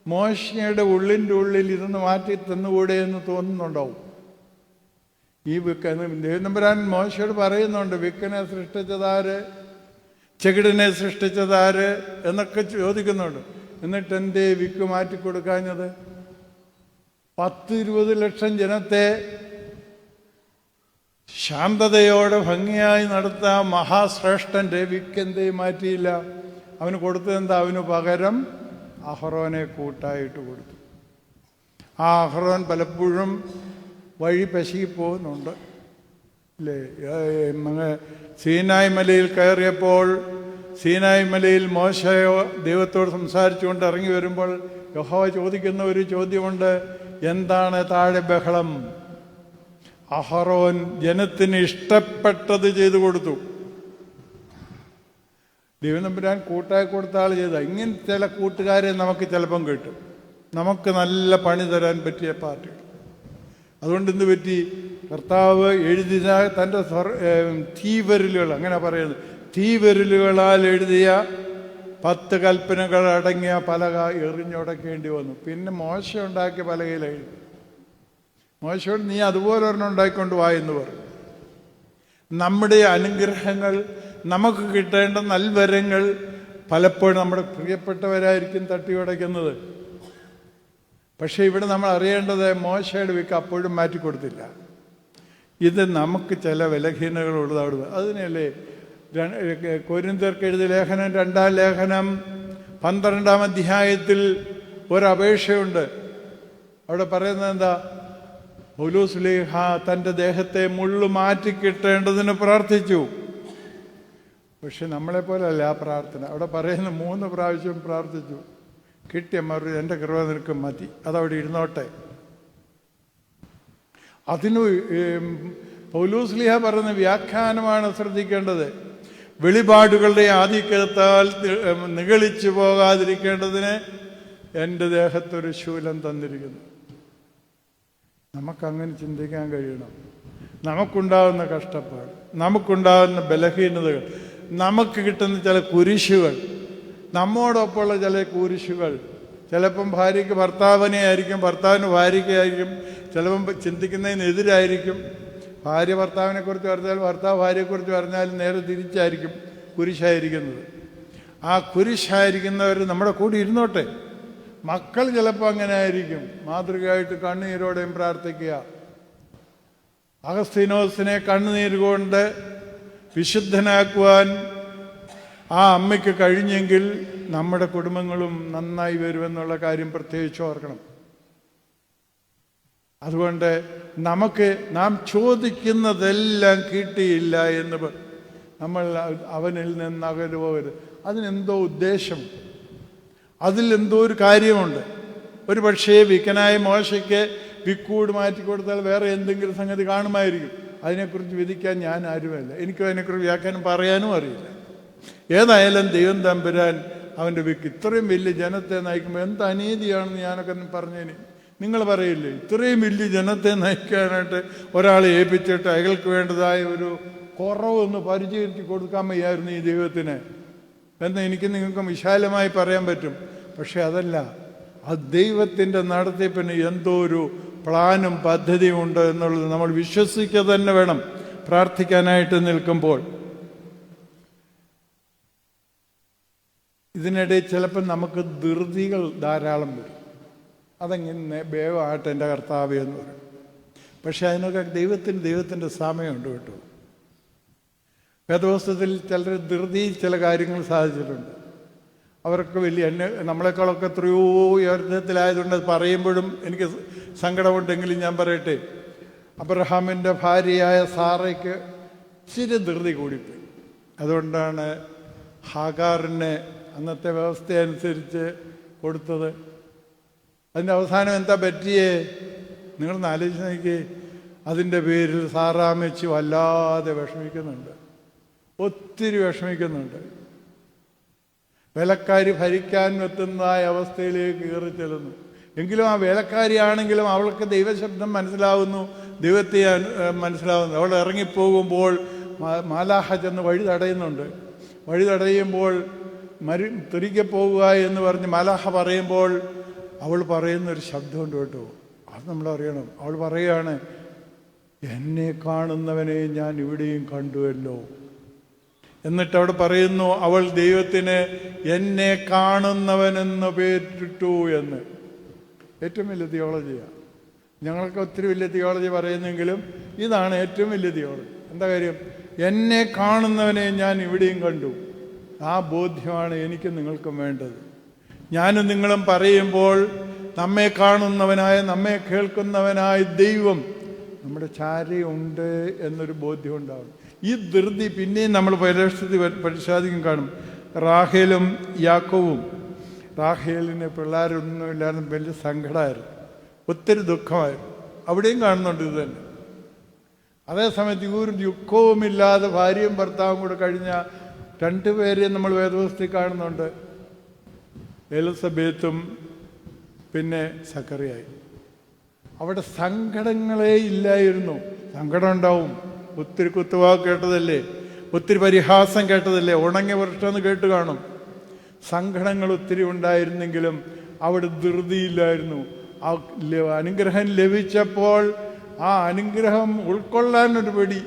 മോശയുടെ ഉള്ളിൻ്റെ ഉള്ളിൽ ഇതൊന്ന് മാറ്റി തന്നുകൂടെ എന്ന് തോന്നുന്നുണ്ടാവും. ഈ ദൈവതമ്പുരാൻ മോശയോട് പറയുന്നുണ്ട്, വിക്കനെ സൃഷ്ടിച്ചതാര്, ചെകിടിനെ സൃഷ്ടിച്ചതാര് എന്നൊക്കെ ചോദിക്കുന്നുണ്ട്. എന്നിട്ട് എന്തേ വിക്ക് മാറ്റിക്കൊടുക്കാഞ്ഞത്? 10-20 ലക്ഷം ജനത്തെ ശാന്തതയോടെ ഭംഗിയായി നടത്താൻ മഹാശ്രേഷ്ഠൻ്റെ വിക്കെന്തേ മാറ്റിയില്ല? അവന് കൊടുത്തതെന്താ? അവന് പകരം അഹ്റോനെ കൂട്ടായിട്ട് കൊടുത്തു. ആ അഹ്റോൻ പലപ്പോഴും വഴി പശിപ്പോകുന്നുണ്ട് അല്ലേ. സീനായ് മലയിൽ കയറിയപ്പോൾ, സീനായ് മലയിൽ മോശയോ ദൈവത്തോട് സംസാരിച്ചുകൊണ്ട് ഇറങ്ങി വരുമ്പോൾ യഹോവ ചോദിക്കുന്ന ഒരു ചോദ്യമുണ്ട്, എന്താണ് താഴെ ബഹളം? അഹ്റോൻ ജനത്തിന് ഇഷ്ടപ്പെട്ടത് ചെയ്തു കൊടുത്തു. ദൈവതമ്പുരാൻ കൂട്ടായി കൊടുത്ത ആൾ ചെയ്ത. ഇങ്ങനെ ചില കൂട്ടുകാരെ നമുക്ക് ചിലപ്പം കിട്ടും, നമുക്ക് നല്ല പണി തരാൻ പറ്റിയ പാർട്ടി. അതുകൊണ്ട് എന്ത് പറ്റി? കർത്താവ് എഴുതിയ തൻ്റെ തീവരലുകൾ, അങ്ങനെ പറയുന്നത്, തീവരലുകളാൽ എഴുതിയ 10 കൽപ്പനകൾ അടങ്ങിയ പലക എറിഞ്ഞുടക്കേണ്ടി വന്നു. പിന്നെ മോശ ഉണ്ടാക്കിയ പലകയിൽ എഴുതി. മോശയോട് നീ അതുപോലെ ഒരെണ്ണം ഉണ്ടാക്കിക്കൊണ്ട് വായെന്ന് പറഞ്ഞു. നമ്മുടെ അനുഗ്രഹങ്ങൾ, നമുക്ക് കിട്ടേണ്ട നൽവരങ്ങൾ പലപ്പോഴും നമ്മുടെ പ്രിയപ്പെട്ടവരായിരിക്കും തട്ടിയുടയ്ക്കുന്നത്. പക്ഷേ ഇവിടെ നമ്മൾ അറിയേണ്ടത്, മോശയുടെ വിക്ക് അപ്പോഴും മാറ്റിക്കൊടുത്തില്ല. ഇത് നമുക്ക് ചില ബലഹീനതകളുള്ളത്. അതിനല്ലേ കൊരിന്ത്യർക്ക് എഴുതിയ ലേഖനം, 2-ാം ലേഖനം 12-ാം അധ്യായത്തിൽ ഒരപേക്ഷയുണ്ട്. അവിടെ പറയുന്നത് എന്താ? പൗലോസ്ലീഹ തൻ്റെ ദേഹത്തെ മുള്ളു മാറ്റിക്കിട്ടേണ്ടതിന് പ്രാർത്ഥിച്ചു. പക്ഷെ നമ്മളെപ്പോലല്ല ആ പ്രാർത്ഥന. അവിടെ പറയുന്ന 3 പ്രാവശ്യം പ്രാർത്ഥിച്ചു. കിട്ടിയ മറുപടി, എൻ്റെ കൃപ നിനക്ക് മതി, അതവിടെ ഇരുന്നോട്ടെ. അതിന് പൗലോസ്ലീഹ പറയുന്ന വ്യാഖ്യാനമാണ് ശ്രദ്ധിക്കേണ്ടത്. വെളിപാടുകളുടെ ആധിക്യത്താൽ നിഗളിച്ചു പോകാതിരിക്കേണ്ടതിന് എൻ്റെ ദേഹത്തൊരു ശൂലം തന്നിരിക്കുന്നു. നമുക്കങ്ങനെ ചിന്തിക്കാൻ കഴിയണം. നമുക്കുണ്ടാകുന്ന കഷ്ടപ്പാട്, നമുക്കുണ്ടാകുന്ന ബലഹീനതകൾ, നമുക്ക് കിട്ടുന്ന ചില കുരിശുകൾ, നമ്മോടൊപ്പമുള്ള ചില കുരിശുകൾ, ചിലപ്പം ഭാര്യയ്ക്ക് ഭർത്താവിനെ ആയിരിക്കും, ഭർത്താവിന് ഭാര്യയ്ക്കായിരിക്കും, ചിലപ്പം ചിന്തിക്കുന്നതിനെതിരായിരിക്കും. ഭാര്യ ഭർത്താവിനെക്കുറിച്ച് പറഞ്ഞാൽ ഭർത്താവ് ഭാര്യയെക്കുറിച്ച് പറഞ്ഞാൽ നേരെ തിരിച്ചായിരിക്കും കുരിശായിരിക്കുന്നത്. ആ കുരിശായിരിക്കുന്നവർ നമ്മുടെ കൂടെ ഇരുന്നോട്ടെ. മക്കൾ ചിലപ്പോൾ അങ്ങനെ ആയിരിക്കും. മാതൃകയായിട്ട് കണ്ണുനീരോടെയും പ്രാർത്ഥിക്കുക. അഗസ്തീനോസിനെ കണ്ണുനീര് കൊണ്ട് വിശുദ്ധനാക്കുവാൻ ആ അമ്മയ്ക്ക് കഴിഞ്ഞെങ്കിൽ നമ്മുടെ കുടുംബങ്ങളും നന്നായി വരുമെന്നുള്ള കാര്യം പ്രത്യേകിച്ച് ഓർക്കണം. അതുകൊണ്ട് നാം ചോദിക്കുന്നതെല്ലാം കിട്ടിയില്ല എന്ന് നമ്മൾ അവനിൽ നിന്ന് അകലുപോകരുത്. അതിനെന്തോ ഉദ്ദേശം, അതിലെന്തോ ഒരു കാര്യമുണ്ട്. ഒരു പക്ഷേ വിക്കനായ മോശയ്ക്ക് വിക്കൂട് മാറ്റിക്കൊടുത്താൽ വേറെ എന്തെങ്കിലും സംഗതി കാണുമായിരിക്കും. അതിനെക്കുറിച്ച് വിധിക്കാൻ ഞാൻ ആരുമല്ല, എനിക്കും അതിനെക്കുറിച്ച് വ്യാഖ്യാനം പറയാനും അറിയില്ല. ഏതായാലും ദൈവം തമ്പുരാൻ അവൻ്റെ ഇത്രയും വലിയ ജനത്തെ നയിക്കുമ്പോൾ എന്ത് അനീതിയാണെന്ന് ഞാനൊക്കെ പറഞ്ഞേന്. നിങ്ങൾ പറയില്ലേ, ഇത്രയും വലിയ ജനത്തെ നയിക്കാനായിട്ട് ഒരാളെ ഏൽപ്പിച്ചിട്ട് അയാൾക്ക് വേണ്ടതായ ഒരു കുറവൊന്ന് പരിചയിച്ച് കൊടുക്കാൻ വയ്യായിരുന്നു ഈ ദൈവത്തിന് എന്ന് എനിക്ക് നിങ്ങൾക്ക് വിശാലമായി പറയാൻ പറ്റും. പക്ഷെ അതല്ല, ആ ദൈവത്തിൻ്റെ നടത്തിപ്പിന് എന്തോ ഒരു പ്ലാനും പദ്ധതിയും ഉണ്ട് എന്നുള്ളത് നമ്മൾ വിശ്വസിക്കുക തന്നെ വേണം പ്രാർത്ഥിക്കാനായിട്ട് നിൽക്കുമ്പോൾ. ഇതിനിടെ ചിലപ്പോൾ നമുക്ക് ധൃതികൾ ധാരാളം വരും. അതെങ്ങനെ വേഗമായിട്ട് എൻ്റെ കർത്താവ് എന്ന് പറയും. പക്ഷെ അതിനൊക്കെ ദൈവത്തിൻ്റെ സമയമുണ്ട് കേട്ടോ. വേദപുസ്തകത്തിൽ ചിലർ ധൃതിയിൽ ചില കാര്യങ്ങൾ സാധിച്ചിട്ടുണ്ട്. അവർക്ക് വലിയ നമ്മളെക്കാളൊക്കെ എത്രയോ ഉയർന്നത്തിലായതുകൊണ്ട് അത് പറയുമ്പോഴും എനിക്ക് സങ്കടമുണ്ടെങ്കിലും ഞാൻ പറയട്ടെ, അബ്രഹാമിൻ്റെ ഭാര്യയായ സാറയ്ക്ക് ഇച്ചിരി ധൃതി കൂടിപ്പോയി. അതുകൊണ്ടാണ് ഹാഗാറിനെ അന്നത്തെ വ്യവസ്ഥയനുസരിച്ച് കൊടുത്തത്. അതിൻ്റെ അവസാനം എന്താ പറ്റിയേ? നിങ്ങളൊന്ന് ആലോചിച്ച് നോക്കിയേ. അതിൻ്റെ പേരിൽ സാറാമ്മച്ചി വല്ലാതെ വിഷമിക്കുന്നുണ്ട്, ഒത്തിരി വിഷമിക്കുന്നുണ്ട്. വേലക്കാരി ഭരിക്കാൻ എത്തുന്നതായ അവസ്ഥയിലേക്ക് കയറി ചെല്ലുന്നു. എങ്കിലും ആ വേലക്കാരിയാണെങ്കിലും അവൾക്ക് ദൈവശബ്ദം മനസ്സിലാവുന്നു, ദൈവത്തെ മനസ്സിലാവുന്നു. അവൾ ഇറങ്ങിപ്പോകുമ്പോൾ മാലാഹ ചെന്ന് വഴി തടയുന്നുണ്ട്. വഴി തടയുമ്പോൾ തിരികെ പോകുക എന്ന് പറഞ്ഞ് മാലാഹ പറയുമ്പോൾ അവൾ പറയുന്നൊരു ശബ്ദമുണ്ട് കേട്ടോ. അത് നമ്മളറിയണം. അവൾ പറയുകയാണ്, എന്നെ കാണുന്നവനെ ഞാൻ ഇവിടെയും കണ്ടുവല്ലോ. എന്നിട്ട് അവിടെ പറയുന്നു, അവൾ ദൈവത്തിന് എന്നെ കാണുന്നവനെന്ന് പേരിട്ടു എന്ന്. ഏറ്റവും വലിയ തിയോളജിയാണ്. ഞങ്ങൾക്ക് ഒത്തിരി വലിയ തിയോളജി പറയുന്നെങ്കിലും ഇതാണ് ഏറ്റവും വലിയ തിയോളജി. എന്താ കാര്യം? എന്നെ കാണുന്നവനെ ഞാൻ ഇവിടെയും കണ്ടു. ആ ബോധ്യമാണ് എനിക്കും നിങ്ങൾക്കും വേണ്ടത്. ഞാനും നിങ്ങളും പറയുമ്പോൾ നമ്മെ കാണുന്നവനായ, നമ്മെ കേൾക്കുന്നവനായ ദൈവം നമ്മുടെ ചാരയുണ്ട് എന്നൊരു ബോധ്യം ഉണ്ടാവും. ഈ ധൃതി പിന്നെയും നമ്മൾ പരിശോധിക്കും കാണും. റാഹേലും യാക്കോവും, റാഹേലിന് പിള്ളേരൊന്നുമില്ലാതെ വലിയ സങ്കടമായിരുന്നു, ഒത്തിരി ദുഃഖമായിരുന്നു. അവിടെയും കാണുന്നുണ്ട് ഇത് തന്നെ. അതേസമയത്ത് ഒരു ദുഃഖവുമില്ലാതെ ഭാര്യയും ഭർത്താവും കൂടെ കഴിഞ്ഞ രണ്ടുപേരെയും നമ്മൾ വേദപുസ്തകത്തിൽ കാണുന്നുണ്ട്. എലിസബത്തും പിന്നെ സക്കറിയായി. അവിടെ സങ്കടങ്ങളേ ഇല്ലായിരുന്നു. സങ്കടം ഉണ്ടാവും, ഒത്തിരി കുത്തുവാക്ക് കേട്ടതല്ലേ, ഒത്തിരി പരിഹാസം കേട്ടതല്ലേ, ഉണങ്ങിയ വൃക്ഷമെന്ന് കേട്ട് കാണും. സങ്കടങ്ങൾ ഒത്തിരി ഉണ്ടായിരുന്നെങ്കിലും അവിടെ ധൃതിയില്ലായിരുന്നു. ആ അനുഗ്രഹം ലഭിച്ചപ്പോൾ ആ അനുഗ്രഹം ഉൾക്കൊള്ളാനൊരു പടി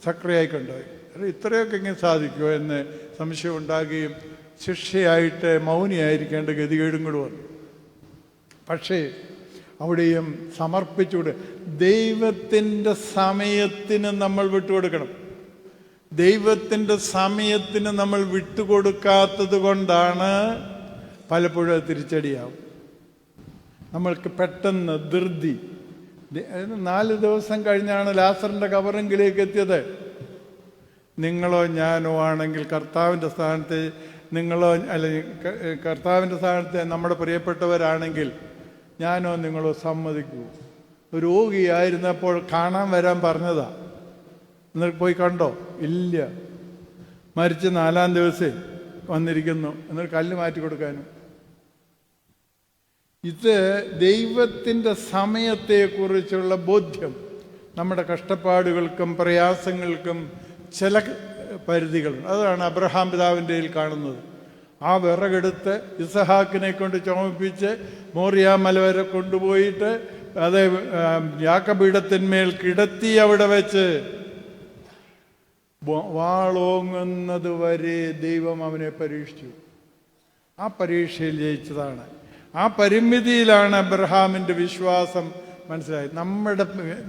സക്രിയായിക്കൊണ്ടായി. ഇത്രയൊക്കെ ഇങ്ങനെ സാധിക്കുമോ എന്ന് സംശയം ഉണ്ടാകുകയും ശിക്ഷയായിട്ട് മൗനിയായിരിക്കേണ്ട ഗതികേടും കൂടെ വന്നു. പക്ഷേ അവിടെയും സമർപ്പിച്ചുകൊണ്ട് ദൈവത്തിൻ്റെ സമയത്തിന് നമ്മൾ വിട്ടുകൊടുക്കണം. ദൈവത്തിൻ്റെ സമയത്തിന് നമ്മൾ വിട്ടുകൊടുക്കാത്തത് കൊണ്ടാണ് പലപ്പോഴും അത് തിരിച്ചടിയാവും. നമ്മൾക്ക് പെട്ടെന്ന് ധൃതി. 4 ദിവസം കഴിഞ്ഞാണ് ലാസറിൻ്റെ കബറിങ്കിലേക്ക് എത്തിയത്. നിങ്ങളോ ഞാനോ ആണെങ്കിൽ കർത്താവിൻ്റെ സ്ഥാനത്ത്, നിങ്ങളോ അല്ലെങ്കിൽ കർത്താവിൻ്റെ സ്ഥാനത്ത് നമ്മുടെ പ്രിയപ്പെട്ടവരാണെങ്കിൽ ഞാനോ നിങ്ങളോ സമ്മതിക്കൂ? ഒരു രോഗിയായിരുന്നപ്പോൾ കാണാൻ വരാൻ പറഞ്ഞതാ, എന്നിട്ട് പോയി കണ്ടോ? ഇല്ല. മരിച്ച് 4-ാം ദിവസം വന്നിരിക്കുന്നു, എന്നിട്ട് കല്ല് മാറ്റി കൊടുക്കാനും. ഇത് ദൈവത്തിൻ്റെ സമയത്തെക്കുറിച്ചുള്ള ബോധ്യം നമ്മുടെ കഷ്ടപ്പാടുകൾക്കും പ്രയാസങ്ങൾക്കും ചില പരിധികളുണ്ട്. അതാണ് അബ്രഹാം പിതാവിൻ്റെ കാണുന്നത്. ആ വിറകെടുത്ത് ഇസഹാക്കിനെ കൊണ്ട് ചുമപ്പിച്ച് മോറിയ മല വരെ കൊണ്ടുപോയിട്ട് അത് യാക്കപീഠത്തിന്മേൽ കിടത്തി അവിടെ വെച്ച് വാളോങ്ങുന്നത് വരെ ദൈവം അവനെ പരീക്ഷിച്ചു. ആ പരീക്ഷയിൽ ജയിച്ചതാണ്. ആ പരിമിതിയിലാണ് അബ്രഹാമിൻ്റെ വിശ്വാസം മനസ്സിലായത്. നമ്മുടെ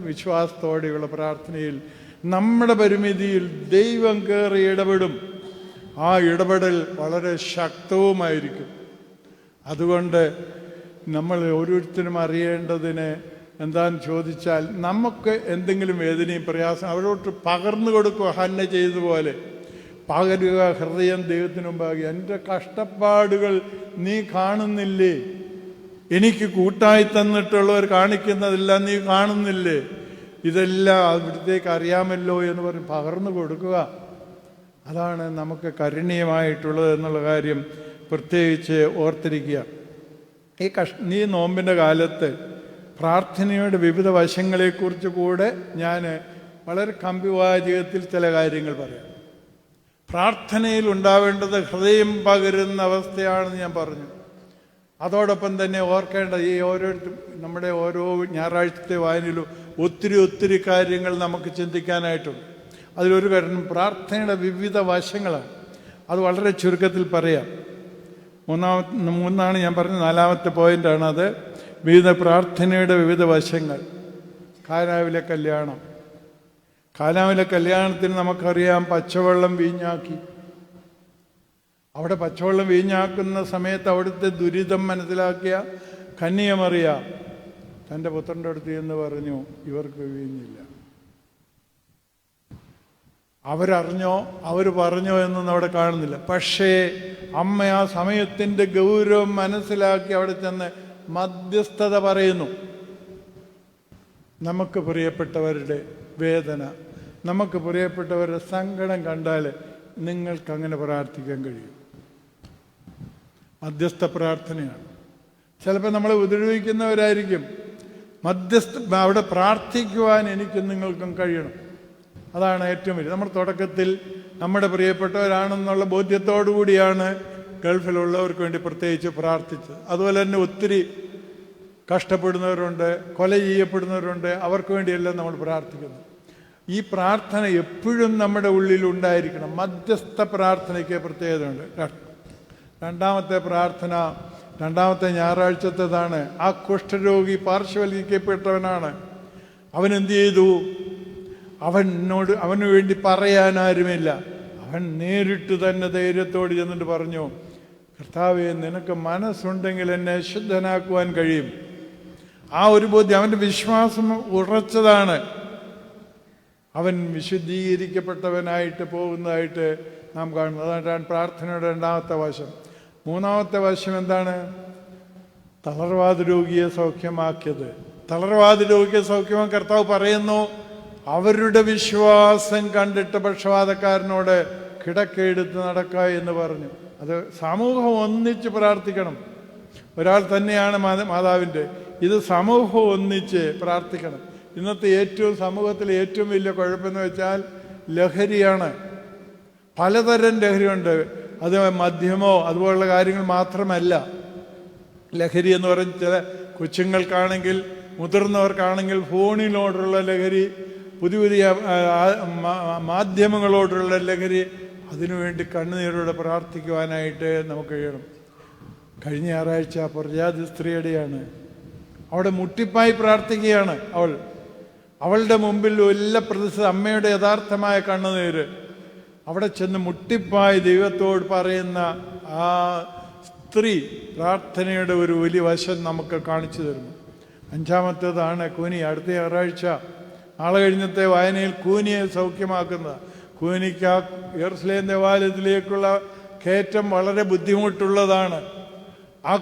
വിശ്വാസത്തോടെയുള്ള പ്രാർത്ഥനയിൽ നമ്മുടെ പരിമിതിയിൽ ദൈവം കയറി ഇടപെടും. ആ ഇടപെടൽ വളരെ ശക്തവുമായിരിക്കും. അതുകൊണ്ട് നമ്മൾ ഓരോരുത്തരും അറിയേണ്ടതിന് എന്താണെന്ന് ചോദിച്ചാൽ, നമുക്ക് എന്തെങ്കിലും വേദനയും പ്രയാസം അവരോട്ട് പകർന്നു കൊടുക്കുക. ഹന്ന ചെയ്തതുപോലെ പകരുക ഹൃദയം ദൈവത്തിന് മുമ്പാകെ. എൻ്റെ കഷ്ടപ്പാടുകൾ നീ കാണുന്നില്ലേ? എനിക്ക് കൂട്ടായി തന്നിട്ടുള്ളവർ കാണിക്കുന്നതെല്ലാം നീ കാണുന്നില്ലേ? ഇതെല്ലാം അവിടത്തേക്ക് അറിയാമല്ലോ എന്ന് പറഞ്ഞ് പകർന്നു കൊടുക്കുക. അതാണ് നമുക്ക് കരുണീയമായിട്ടുള്ളത് എന്നുള്ള കാര്യം പ്രത്യേകിച്ച് ഓർത്തിരിക്കുക. ഈ നോമ്പിൻ്റെ കാലത്ത് പ്രാർത്ഥനയുടെ വിവിധ വശങ്ങളെക്കുറിച്ച് കൂടെ ഞാൻ വളരെ കമ്പിവാചകത്തിൽ ചില കാര്യങ്ങൾ പറയാം. പ്രാർത്ഥനയിൽ ഉണ്ടാവേണ്ടത് ഹൃദയം പകരുന്ന അവസ്ഥയാണെന്ന് ഞാൻ പറഞ്ഞു. അതോടൊപ്പം തന്നെ ഓർക്കേണ്ടത് ഈ നമ്മുടെ ഓരോ ഞായറാഴ്ചത്തെ വായനയിലും ഒത്തിരി കാര്യങ്ങൾ നമുക്ക് ചിന്തിക്കാനായിട്ടുണ്ട്. അതിലൊരു കാര്യം പ്രാർത്ഥനയുടെ വിവിധ വശങ്ങളാണ്. അത് വളരെ ചുരുക്കത്തിൽ പറയാം. മൂന്നാണ് ഞാൻ പറഞ്ഞ നാലാമത്തെ പോയിൻ്റാണ് അത്. പ്രാർത്ഥനയുടെ വിവിധ വശങ്ങൾ. കാനാവിലെ കല്യാണം. കാനാവിലെ കല്യാണത്തിന് നമുക്കറിയാം പച്ചവെള്ളം വീഞ്ഞാക്കി. അവിടെ പച്ചവെള്ളം വീഞ്ഞാക്കുന്ന സമയത്ത് അവിടുത്തെ ദുരിതം മനസ്സിലാക്കിയ കന്യകമറിയ തൻ്റെ പുത്രൻ്റെ അടുത്ത് എന്ന് പറഞ്ഞു, ഇവർക്ക് വീഞ്ഞില്ല. അവരറിഞ്ഞോ അവർ പറഞ്ഞോ എന്നൊന്നും അവിടെ കാണുന്നില്ല. പക്ഷേ അമ്മ ആ സമയത്തിൻ്റെ ഗൗരവം മനസ്സിലാക്കി അവിടെ ചെന്ന് മധ്യസ്ഥത പറയുന്നു. നമുക്ക് പ്രിയപ്പെട്ടവരുടെ വേദന, നമുക്ക് പ്രിയപ്പെട്ടവരുടെ സങ്കടം കണ്ടാൽ നിങ്ങൾക്കങ്ങനെ പ്രാർത്ഥിക്കാൻ കഴിയും. മധ്യസ്ഥ പ്രാർത്ഥനയാണ്. ചിലപ്പോൾ നമ്മളെ ഉപദ്രവിക്കുന്നവരായിരിക്കും. അവിടെ പ്രാർത്ഥിക്കുവാൻ എനിക്കും നിങ്ങൾക്കും കഴിയണം. അതാണ് ഏറ്റവും വലിയ. നമ്മുടെ തുടക്കത്തിൽ നമ്മുടെ പ്രിയപ്പെട്ടവരാണെന്നുള്ള ബോധ്യത്തോടു കൂടിയാണ് ഗൾഫിലുള്ളവർക്ക് വേണ്ടി പ്രത്യേകിച്ച് പ്രാർത്ഥിച്ചത്. അതുപോലെ തന്നെ ഒത്തിരി കഷ്ടപ്പെടുന്നവരുണ്ട്, കൊല ചെയ്യപ്പെടുന്നവരുണ്ട്. അവർക്ക് വേണ്ടിയെല്ലാം നമ്മൾ പ്രാർത്ഥിക്കുന്നു. ഈ പ്രാർത്ഥന എപ്പോഴും നമ്മുടെ ഉള്ളിൽ ഉണ്ടായിരിക്കണം. മധ്യസ്ഥ പ്രാർത്ഥനയ്ക്ക് പ്രത്യേകതയുണ്ട്. രണ്ടാമത്തെ പ്രാർത്ഥന രണ്ടാമത്തെ ഞായറാഴ്ചത്തേതാണ്. ആ കുഷ്ഠരോഗി പാർശ്വവൽക്കരിക്കപ്പെട്ടവനാണ്. അവനെന്ത് ചെയ്തു? അവന് വേണ്ടി പറയാൻ ആരുമില്ല. അവൻ നേരിട്ട് തന്നെ ധൈര്യത്തോട് ചെന്നിട്ട് പറഞ്ഞു, കർത്താവേ, നിനക്ക് മനസ്സുണ്ടെങ്കിൽ എന്നെ ശുദ്ധനാക്കുവാൻ കഴിയും. ആ ഒരു ബോധ്യം, അവൻ്റെ വിശ്വാസം ഉറച്ചതാണ്. അവൻ വിശുദ്ധീകരിക്കപ്പെട്ടവനായിട്ട് പോകുന്നതായിട്ട് നാം കാണുന്നു. അതാണ് പ്രാർത്ഥനയുടെ രണ്ടാമത്തെ വശം. മൂന്നാമത്തെ വശം എന്താണ്? തളർവാദ രോഗിയെ സൗഖ്യമാക്കിയത്. തളർവാദ രോഗിയെ സൗഖ്യമാക്കി കർത്താവ് പറയുന്നു, അവരുടെ വിശ്വാസം കണ്ടിട്ട് പക്ഷവാതക്കാരനോട് കിടക്കയെടുത്ത് നടക്കുക എന്ന് പറഞ്ഞു. അത് സമൂഹം ഒന്നിച്ച് പ്രാർത്ഥിക്കണം. ഒരാൾ തന്നെയാണ് മാതാവിൻ്റെ. ഇത് സമൂഹം ഒന്നിച്ച് പ്രാർത്ഥിക്കണം. ഇന്നത്തെ സമൂഹത്തിലെ ഏറ്റവും വലിയ കുഴപ്പമെന്ന് വെച്ചാൽ ലഹരിയാണ്. പലതരം ലഹരിയുണ്ട്. അത് മദ്യമോ അതുപോലുള്ള കാര്യങ്ങൾ മാത്രമല്ല. ലഹരി എന്ന് പറഞ്ഞ് ചില കൊച്ചുങ്ങൾക്കാണെങ്കിൽ മുതിർന്നവർക്കാണെങ്കിൽ ഫോണിനോടുള്ള ലഹരി, പുതിയ മാധ്യമങ്ങളോടുള്ള ലഹരി. അതിനുവേണ്ടി കണ്ണുനീരോടെ പ്രാർത്ഥിക്കുവാനായിട്ട് നമുക്ക് കഴിയണം. കഴിഞ്ഞ ഞായറാഴ്ച പ്രജാതി സ്ത്രീയുടെയാണ്. അവിടെ മുട്ടിപ്പായി പ്രാർത്ഥിക്കുകയാണ് അവളുടെ മുമ്പിൽ എല്ലാ പ്രതിസന്ധി, അമ്മയുടെ യഥാർത്ഥമായ കണ്ണുനീര്. അവിടെ ചെന്ന് മുട്ടിപ്പായി ദൈവത്തോട് പറയുന്ന ആ സ്ത്രീ പ്രാർത്ഥനയുടെ ഒരു വലിയ വശം നമുക്ക് കാണിച്ചു തരുന്നു. അഞ്ചാമത്തേതാണ് കൂനി. അടുത്ത ഞായറാഴ്ച നാളെ കഴിഞ്ഞത്തെ വായനയിൽ കൂനിയെ സൗഖ്യമാക്കുന്നത്. കൂനിക്ക് ആ യെരുശലേം ദേവാലയത്തിലേക്കുള്ള കയറ്റം വളരെ ബുദ്ധിമുട്ടുള്ളതാണ്. ആ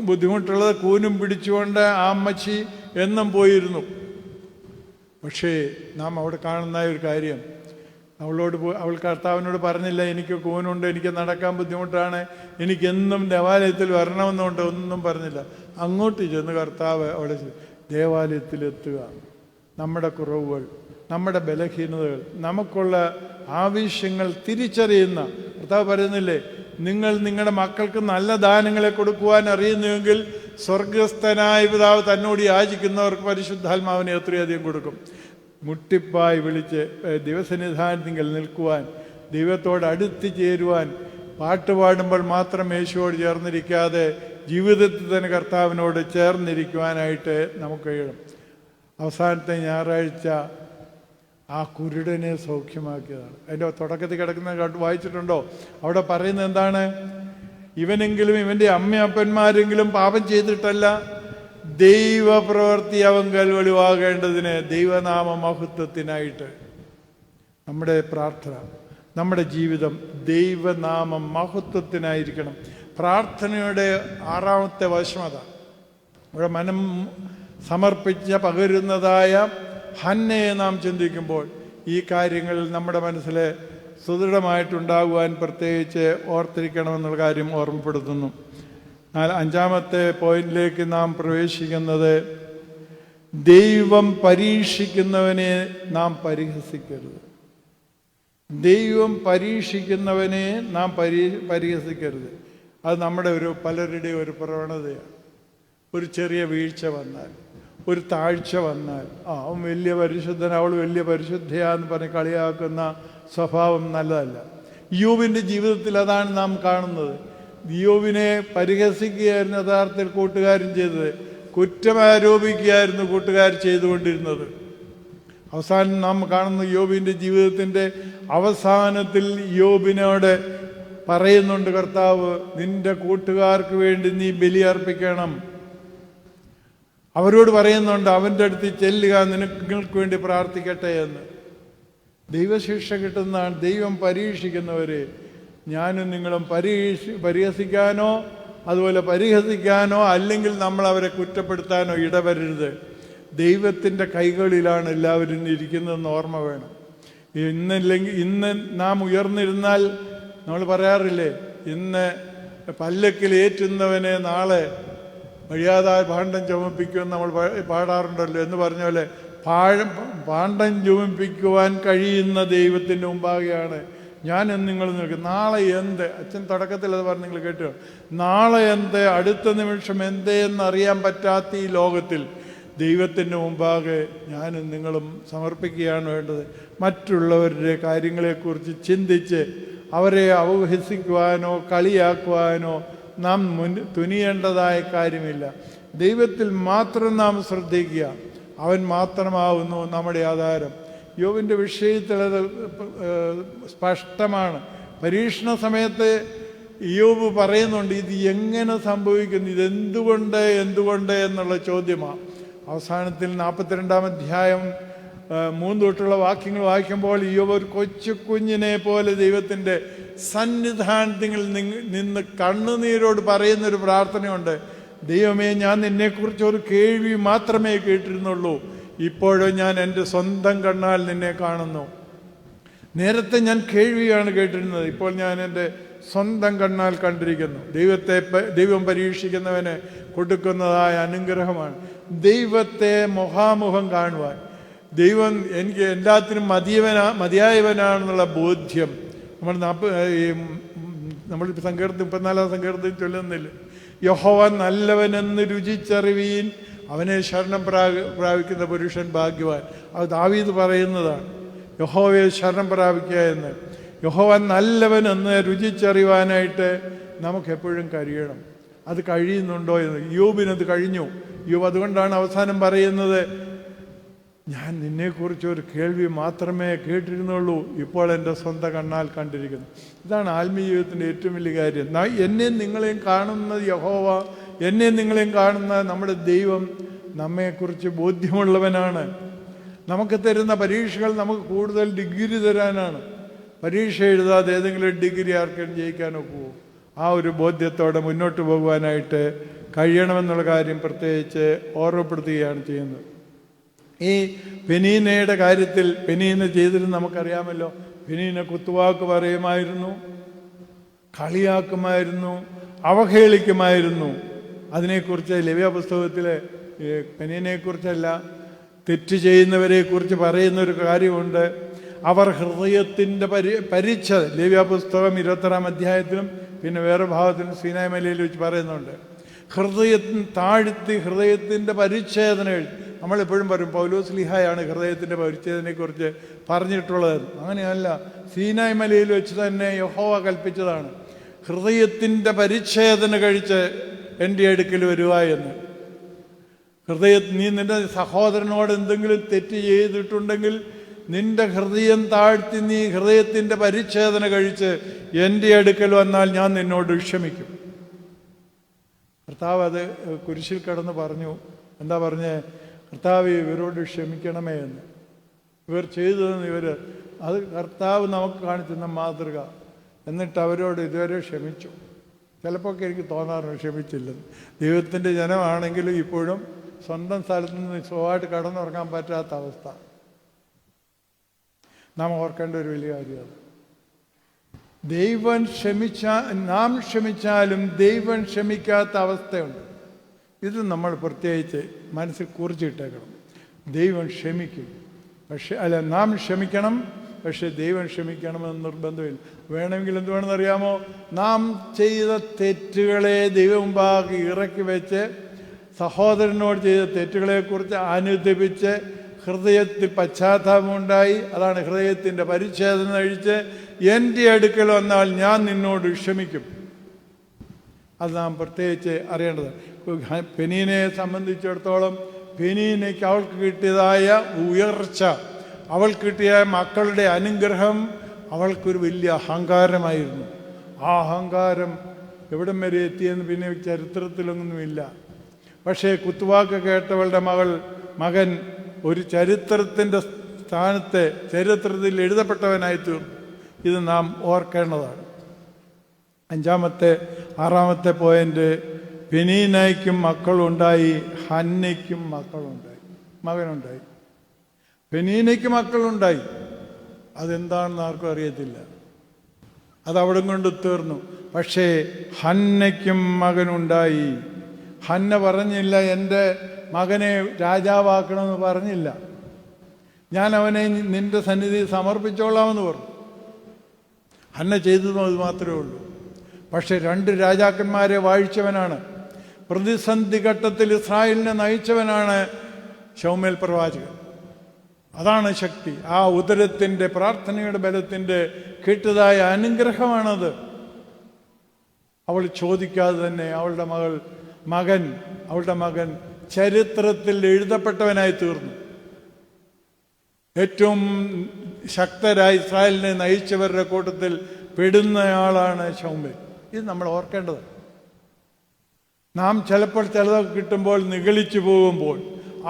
ബുദ്ധിമുട്ടുള്ളത് കൂനും പിടിച്ചുകൊണ്ട് ആ അമ്മച്ചി എന്നും പോയിരുന്നു. പക്ഷേ നാം അവിടെ കാണുന്ന ഒരു കാര്യം, അവൾ കർത്താവിനോട് പറഞ്ഞില്ല, എനിക്ക് കൂനുണ്ട്, എനിക്ക് നടക്കാൻ ബുദ്ധിമുട്ടാണ്, എനിക്കെന്നും ദേവാലയത്തിൽ വരണമെന്നുണ്ട്, ഒന്നും പറഞ്ഞില്ല. അങ്ങോട്ട് ചെന്ന് കർത്താവ് അവിടെ ദേവാലയത്തിലെത്തുക. നമ്മുടെ കുറവുകൾ, നമ്മുടെ ബലഹീനതകൾ, നമുക്കുള്ള ആവശ്യങ്ങൾ തിരിച്ചറിയുന്ന കർത്താവ് പറയുന്നില്ലേ, നിങ്ങൾ നിങ്ങളുടെ മക്കൾക്ക് നല്ല ദാനങ്ങളെ കൊടുക്കുവാൻ അറിയുന്നുവെങ്കിൽ സ്വർഗസ്ഥനായ പിതാവ് തന്നോട് യാചിക്കുന്നവർക്ക് പരിശുദ്ധാത്മാവിനെ എത്രയധികം കൊടുക്കും. മുട്ടിപ്പായി വിളിച്ച് ദിവസനിധാനത്തിൽ നിൽക്കുവാൻ, ദൈവത്തോട് അടുത്ത് ചേരുവാൻ, പാട്ട് പാടുമ്പോൾ മാത്രം യേശുവോട് ചേർന്നിരിക്കാതെ ജീവിതത്തിൽ തന്നെ കർത്താവിനോട് ചേർന്നിരിക്കുവാനായിട്ട് നമുക്ക് കഴിയണം. അവസാനത്തെ ഞായറാഴ്ച ആ കുരുടനെ സൗഖ്യമാക്കിയതാണ്. അതിൻ്റെ തുടക്കത്തിൽ കിടക്കുന്ന വായിച്ചിട്ടുണ്ടോ? അവിടെ പറയുന്നത് എന്താണ്? ഇവനെങ്കിലും ഇവൻ്റെ അമ്മയപ്പന്മാരെങ്കിലും പാപം ചെയ്തിട്ടല്ല, ദൈവപ്രവൃത്തി അവങ്കൽ വെളിവാകേണ്ടതിന്, ദൈവനാമ മഹത്വത്തിനായിട്ട്. നമ്മുടെ പ്രാർത്ഥന, നമ്മുടെ ജീവിതം ദൈവനാമ മഹത്വത്തിനായിരിക്കണം. പ്രാർത്ഥനയുടെ 6ാമത്തെ വശമത. ഇവിടെ മനം സമർപ്പിച്ച പകരുന്നതായ ഹന്നയെ നാം ചിന്തിക്കുമ്പോൾ ഈ കാര്യങ്ങൾ നമ്മുടെ മനസ്സിൽ സുദൃഢമായിട്ടുണ്ടാകുവാൻ പ്രത്യേകിച്ച് ഓർത്തിരിക്കണമെന്നുള്ള കാര്യം ഓർമ്മപ്പെടുത്തുന്നു. 5ാമത്തെ പോയിന്റിലേക്ക് നാം പ്രവേശിക്കുന്നത്, ദൈവം പരീക്ഷിക്കുന്നവനെ നാം പരിഹസിക്കരുത്. ദൈവം പരീക്ഷിക്കുന്നവനെ നാം പരിഹസിക്കരുത്. അത് നമ്മുടെ പലരുടെയും ഒരു പ്രവണതയാണ്. ഒരു ചെറിയ വീഴ്ച വന്നാൽ, ഒരു താഴ്ച വന്നാൽ, അവൻ വലിയ പരിശുദ്ധൻ, അവൾ വലിയ പരിശുദ്ധയാന്ന് പറഞ്ഞ് കളിയാക്കുന്ന സ്വഭാവം നല്ലതല്ല. യോബിൻ്റെ ജീവിതത്തിൽ അതാണ് നാം കാണുന്നത്. യോബിനെ പരിഹസിക്കുകയായിരുന്നു യഥാർത്ഥത്തിൽ കൂട്ടുകാരും ചെയ്തത്. കുറ്റമാരോപിക്കുകയായിരുന്നു കൂട്ടുകാർ ചെയ്തുകൊണ്ടിരുന്നത്. അവസാനം നാം കാണുന്ന യോബിൻ്റെ ജീവിതത്തിൻ്റെ അവസാനത്തിൽ യോബിനോട് പറയുന്നുണ്ട് കർത്താവ്, നിന്റെ കൂട്ടുകാർക്ക് വേണ്ടി നീ ബലിയർപ്പിക്കണം. അവരോട് പറയുന്നുണ്ട്, അവൻ്റെ അടുത്ത് ചെല്ലുക, നിങ്ങൾക്ക് വേണ്ടി പ്രാർത്ഥിക്കട്ടെ എന്ന്. ദൈവശിക്ഷ കിട്ടുന്നതാണ്. ദൈവം പരീക്ഷിക്കുന്നവരെ ഞാനും നിങ്ങളും പരിഹസിക്കാനോ അതുപോലെ പരിഹസിക്കാനോ അല്ലെങ്കിൽ നമ്മൾ അവരെ കുറ്റപ്പെടുത്താനോ ഇടവരരുത്. ദൈവത്തിൻ്റെ കൈകളിലാണ് എല്ലാവരും ഇരിക്കുന്നതെന്ന് ഓർമ്മ വേണം. ഇന്ന് നാം ഉയർന്നിരുന്നാൽ, നമ്മൾ പറയാറില്ലേ, ഇന്ന് പല്ലക്കിൽ ഏറ്റുന്നവനെ നാളെ വഴിയാതായ ഭാണ്ഡം ചുമപ്പിക്കുമെന്ന് നമ്മൾ പാടാറുണ്ടല്ലോ. എന്ന് പറഞ്ഞ പോലെ ഭാണ്ഡം ചുമപ്പിക്കുവാൻ കഴിയുന്ന ദൈവത്തിൻ്റെ മുമ്പാകെയാണ് ഞാനും നിങ്ങൾ നിൽക്കുന്നത്. നാളെ എന്ത്, അച്ഛൻ തുടക്കത്തിൽ അത് പറഞ്ഞ് നിങ്ങൾ കേട്ടോ, നാളെ എന്ത്, അടുത്ത നിമിഷം എന്തേ എന്നറിയാൻ പറ്റാത്ത ഈ ലോകത്തിൽ ദൈവത്തിൻ്റെ മുമ്പാകെ ഞാനും നിങ്ങളും സമർപ്പിക്കുകയാണ് വേണ്ടത്. മറ്റുള്ളവരുടെ കാര്യങ്ങളെക്കുറിച്ച് ചിന്തിച്ച് അവരെ അപഹസിക്കുവാനോ കളിയാക്കുവാനോ നാം തുനിയേണ്ടതായ കാര്യമില്ല. ദൈവത്തിൽ മാത്രം നാം ശ്രദ്ധിക്കുക. അവൻ മാത്രമാവുന്നു നമ്മുടെ ആധാരം. യോബിൻ്റെ വിഷയത്തിൽ അത് സ്പഷ്ടമാണ്. പരീക്ഷണ സമയത്ത് യോബ് പറയുന്നുണ്ട്, ഇത് എങ്ങനെ സംഭവിക്കുന്നു, ഇതെന്തുകൊണ്ട് എന്നുള്ള ചോദ്യമാണ്. അവസാനത്തിൽ 42-ാം അധ്യായം 3 തൊട്ടുള്ള വാക്യങ്ങൾ വായിക്കുമ്പോൾ യോബ് ഒരു കൊച്ചുകുഞ്ഞിനെ പോലെ ദൈവത്തിൻ്റെ സന്നിധാനത്തിൽ നിന്ന് കണ്ണുനീരോട് പറയുന്നൊരു പ്രാർത്ഥനയുണ്ട്. ദൈവമേ, ഞാൻ നിന്നെക്കുറിച്ച് ഒരു കേൾവി മാത്രമേ കേട്ടിരുന്നുള്ളൂ, ഇപ്പോഴും ഞാൻ എൻ്റെ സ്വന്തം കണ്ണാൽ നിന്നെ കാണുന്നു. നേരത്തെ ഞാൻ കേൾവിയാണ് കേട്ടിരുന്നത്, ഇപ്പോൾ ഞാൻ എൻ്റെ സ്വന്തം കണ്ണാൽ കണ്ടിരിക്കുന്നു. ദൈവം പരീക്ഷിക്കുന്നവന് കൊടുക്കുന്നതായ അനുഗ്രഹമാണ് ദൈവത്തെ മുഖാമുഖം കാണുവാൻ. ദൈവം എനിക്ക് എല്ലാത്തിനും മതിയായവനാണെന്നുള്ള ബോധ്യം. നമ്മൾ സങ്കീർത്തനം 34-ാം സങ്കീർത്തനം ചൊല്ലുന്നില്ല, യഹോവ നല്ലവനെന്ന് രുചിച്ചറിവീൻ, അവനെ ശരണം പ്രാപിക്കുന്ന പുരുഷൻ ഭാഗ്യവാൻ. അത് ദാവീദ് പറയുന്നതാണ്, യഹോവയെ ശരണം പ്രാപിക്കുക എന്ന്. യഹോവ നല്ലവനെന്ന് രുചിച്ചറിവാനായിട്ട് നമുക്കെപ്പോഴും കഴിയണം. അത് കഴിയുന്നുണ്ടോ എന്ന്. യോബിനത് കഴിഞ്ഞു. യോബ് അതുകൊണ്ടാണ് അവസാനം പറയുന്നത്, ഞാൻ നിന്നെക്കുറിച്ച് ഒരു കേൾവി മാത്രമേ കേട്ടിരുന്നുള്ളൂ, ഇപ്പോൾ എൻ്റെ സ്വന്തം കണ്ണാൽ കണ്ടിരിക്കുന്നു. ഇതാണ് ആത്മീയ ജീവിതത്തിൻ്റെ ഏറ്റവും വലിയ കാര്യം. എന്നെയും നിങ്ങളെയും കാണുന്ന യഹോവ, എന്നെയും നിങ്ങളെയും കാണുന്ന നമ്മുടെ ദൈവം നമ്മെക്കുറിച്ച് ബോധ്യമുള്ളവനാണ്. നമുക്ക് തരുന്ന പരീക്ഷകൾ നമുക്ക് കൂടുതൽ ഡിഗ്രി തരാനാണ്. പരീക്ഷ എഴുതാതെ ഏതെങ്കിലും ഡിഗ്രി ആർക്കും ജയിക്കാനോ പോകും. ആ ഒരു ബോധ്യത്തോടെ മുന്നോട്ട് പോകുവാനായിട്ട് കഴിയണമെന്നുള്ള കാര്യം പ്രത്യേകിച്ച് ഓർമ്മപ്പെടുത്തുകയാണ് ചെയ്യുന്നത്. ഈ പെനീനയുടെ കാര്യത്തിൽ പെനീന ചെയ്തിരുന്ന് നമുക്കറിയാമല്ലോ. പെനീന കുത്തുവാക്ക് പറയുമായിരുന്നു, കളിയാക്കുമായിരുന്നു, അവഹേളിക്കുമായിരുന്നു. അതിനെക്കുറിച്ച് ലെവ്യ പുസ്തകത്തിൽ പെനീനയെക്കുറിച്ചല്ല, തെറ്റ് ചെയ്യുന്നവരെക്കുറിച്ച് പറയുന്നൊരു കാര്യമുണ്ട്. അവർ ഹൃദയത്തിൻ്റെ പരീക്ഷ ലേവ്യാപുസ്തകം 26-ാം അധ്യായത്തിലും പിന്നെ വേറെ ഭാഗത്തിലും സീനായ് മലയിൽ വെച്ച് പറയുന്നുണ്ട്. ഹൃദയത്തിന് താഴ്ത്തി ഹൃദയത്തിൻ്റെ പരിച്ഛേദന. നമ്മളെപ്പോഴും പറയും പൗലോസ്ലീഹായാണ് ഹൃദയത്തിൻ്റെ പരിച്ഛേദനയെക്കുറിച്ച് പറഞ്ഞിട്ടുള്ളത്. അങ്ങനെയല്ല, സീനായ് മലയിൽ വെച്ച് തന്നെ യഹോവ കൽപ്പിച്ചതാണ്, ഹൃദയത്തിൻ്റെ പരിച്ഛേദന കഴിച്ച് എൻ്റെ അടുക്കൽ വരുക എന്ന്. നീ നിൻ്റെ സഹോദരനോട് എന്തെങ്കിലും തെറ്റ് ചെയ്തിട്ടുണ്ടെങ്കിൽ നിന്റെ ഹൃദയം താഴ്ത്തി നീ ഹൃദയത്തിൻ്റെ പരിച്ഛേദന കഴിച്ച് എൻ്റെ അടുക്കൽ വന്നാൽ ഞാൻ നിന്നോട് ക്ഷമിക്കും. കർത്താവ് അത് കുരിശിൽ കിടന്ന് പറഞ്ഞു. എന്താ പറഞ്ഞേ? കർത്താവ് ഇവരോട് ക്ഷമിക്കണമേ എന്ന്. ഇവർ ചെയ്തതെന്ന് അത് കർത്താവ് നമുക്ക് കാണിച്ചുന്ന മാതൃക. എന്നിട്ട് അവരോട് ഇതുവരെ ക്ഷമിച്ചു. ചിലപ്പോൾ എനിക്ക് തോന്നാറുണ്ട് ക്ഷമിച്ചില്ലെന്ന്. ദൈവത്തിൻ്റെ ജനമാണെങ്കിലും ഇപ്പോഴും സ്വന്തം സ്ഥലത്ത് നിന്ന് സുഖമായിട്ട് കടന്നുറങ്ങാൻ പറ്റാത്ത അവസ്ഥ നാം ഓർക്കേണ്ട ഒരു വലിയ കാര്യമാണ്. നാം ക്ഷമിച്ചാലും ദൈവം ക്ഷമിക്കാത്ത അവസ്ഥയുണ്ട്. ഇത് നമ്മൾ പ്രത്യേകിച്ച് മനസ്സിൽ കുറിച്ചിട്ടേക്കണം. ദൈവം ക്ഷമിക്കും, നാം ക്ഷമിക്കണം, പക്ഷെ ദൈവം ക്ഷമിക്കണമെന്ന് നിർബന്ധമില്ല. വേണമെങ്കിൽ എന്ത് വേണമെന്നറിയാമോ? നാം ചെയ്ത തെറ്റുകളെ ദൈവമുമ്പാകെ ഇറക്കി വെച്ച് സഹോദരനോട് ചെയ്ത തെറ്റുകളെക്കുറിച്ച് അനുദപിച്ച് ഹൃദയത്തിൽ പശ്ചാത്താപമുണ്ടായി, അതാണ് ഹൃദയത്തിൻ്റെ പരിച്ഛേദന കഴിച്ച് എൻ്റെ അടുക്കൽ വന്നാൽ ഞാൻ നിന്നോട് ക്ഷമിക്കും. അത് നാം പ്രത്യേകിച്ച് അറിയേണ്ടത്. പെനീനയെ സംബന്ധിച്ചിടത്തോളം പെനീനയ്ക്ക് അവൾക്ക് കിട്ടിയതായ ഉയർച്ച, അവൾക്ക് കിട്ടിയ മക്കളുടെ അനുഗ്രഹം അവൾക്കൊരു വലിയ അഹങ്കാരമായിരുന്നു. ആ അഹങ്കാരം എവിടം വരെ എത്തിയെന്ന് പിന്നെ ചരിത്രത്തിലൊന്നുമില്ല. പക്ഷേ കുത്തുവാക്ക് കേട്ടവളുടെ മകൻ ഒരു ചരിത്രത്തിൻ്റെ സ്ഥാനത്ത് ചരിത്രത്തിൽ എഴുതപ്പെട്ടവനായി തീർന്നു. ഇത് നാം ഓർക്കേണ്ടതാണ്. 6-ാമത്തെ പോയിന്റ്, പെനീനയ്ക്കും മക്കളുണ്ടായി, ഹന്നയ്ക്കും മകനുണ്ടായി. പെനീനയ്ക്ക് മക്കളുണ്ടായി, അതെന്താണെന്ന് ആർക്കും അറിയത്തില്ല, അതവിടെ കൊണ്ട് തീർന്നു. പക്ഷേ ഹന്നയ്ക്കും മകനുണ്ടായി. ഹന്ന പറഞ്ഞില്ല എൻ്റെ മകനെ രാജാവാക്കണമെന്ന് പറഞ്ഞില്ല, ഞാൻ അവനെ നിന്റെ സന്നിധി സമർപ്പിച്ചോളാമെന്ന് പറഞ്ഞു. ഹന്ന ചെയ്തതും അത് മാത്രമേ ഉള്ളൂ. പക്ഷെ 2 രാജാക്കന്മാരെ വാഴിച്ചവനാണ്, പ്രതിസന്ധി ഘട്ടത്തിൽ ഇസ്രായേലിനെ നയിച്ചവനാണ് ശമൂവേൽ പ്രവാചകൻ. അതാണ് ശക്തി. ആ ഉദരത്തിൻ്റെ പ്രാർത്ഥനയുടെ ബലത്തിൻ്റെ കിട്ടിയതായ അനുഗ്രഹമാണത്. അവൾ ചോദിക്കാതെ തന്നെ അവളുടെ മകൻ ചരിത്രത്തിൽ എഴുതപ്പെട്ടവനായി തീർന്നു. ഏറ്റവും ശക്തരായി ഇസ്രായേലിനെ നയിച്ചവരുടെ കൂട്ടത്തിൽ പെടുന്നയാളാണ് ശമൂവേൽ. ഇത് നമ്മൾ ഓർക്കേണ്ടത്. നാം ചിലപ്പോൾ ചിലതൊക്കെ കിട്ടുമ്പോൾ നിഗളിച്ചു പോകുമ്പോൾ,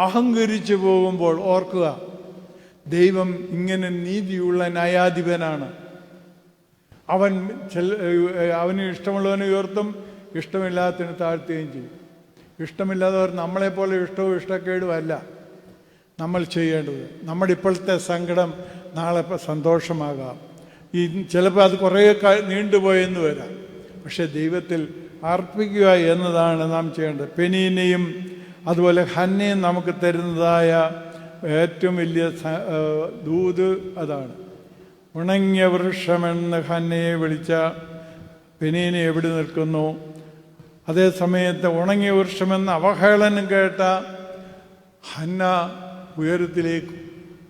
അഹങ്കരിച്ചു പോകുമ്പോൾ ഓർക്കുക, ദൈവം ഇങ്ങനെ നീതിയുള്ള ന്യായാധിപനാണ്. അവന് ഇഷ്ടമുള്ളവനെ ഉയർത്തും, ഇഷ്ടമില്ലാത്തതിന് താഴ്ത്തുകയും ചെയ്യും. ഇഷ്ടമില്ലാത്തവർ നമ്മളെപ്പോലെ ഇഷ്ടവും ഇഷ്ടക്കേടുമല്ല നമ്മൾ ചെയ്യേണ്ടത്. നമ്മുടെ ഇപ്പോഴത്തെ സങ്കടം നാളെ സന്തോഷമാകാം. ചിലപ്പോൾ അത് കുറേ നീണ്ടുപോയെന്ന് വരാം. പക്ഷെ ദൈവത്തിൽ അർപ്പിക്കുക എന്നതാണ് നാം ചെയ്യേണ്ടത്. പെനീനയും അതുപോലെ ഹന്നയും നമുക്ക് തരുന്നതായ ഏറ്റവും വലിയ ദൂത് അതാണ്. ഉണങ്ങിയ വൃക്ഷമെന്ന് ഹന്നയെ വിളിച്ച പെനീന എവിടെ നിൽക്കുന്നു? അതേ സമയത്ത് ഉണങ്ങിയ വൃക്ഷമെന്ന് അവഹേളനം കേട്ട ഹന്ന ഉയരത്തിലേക്ക്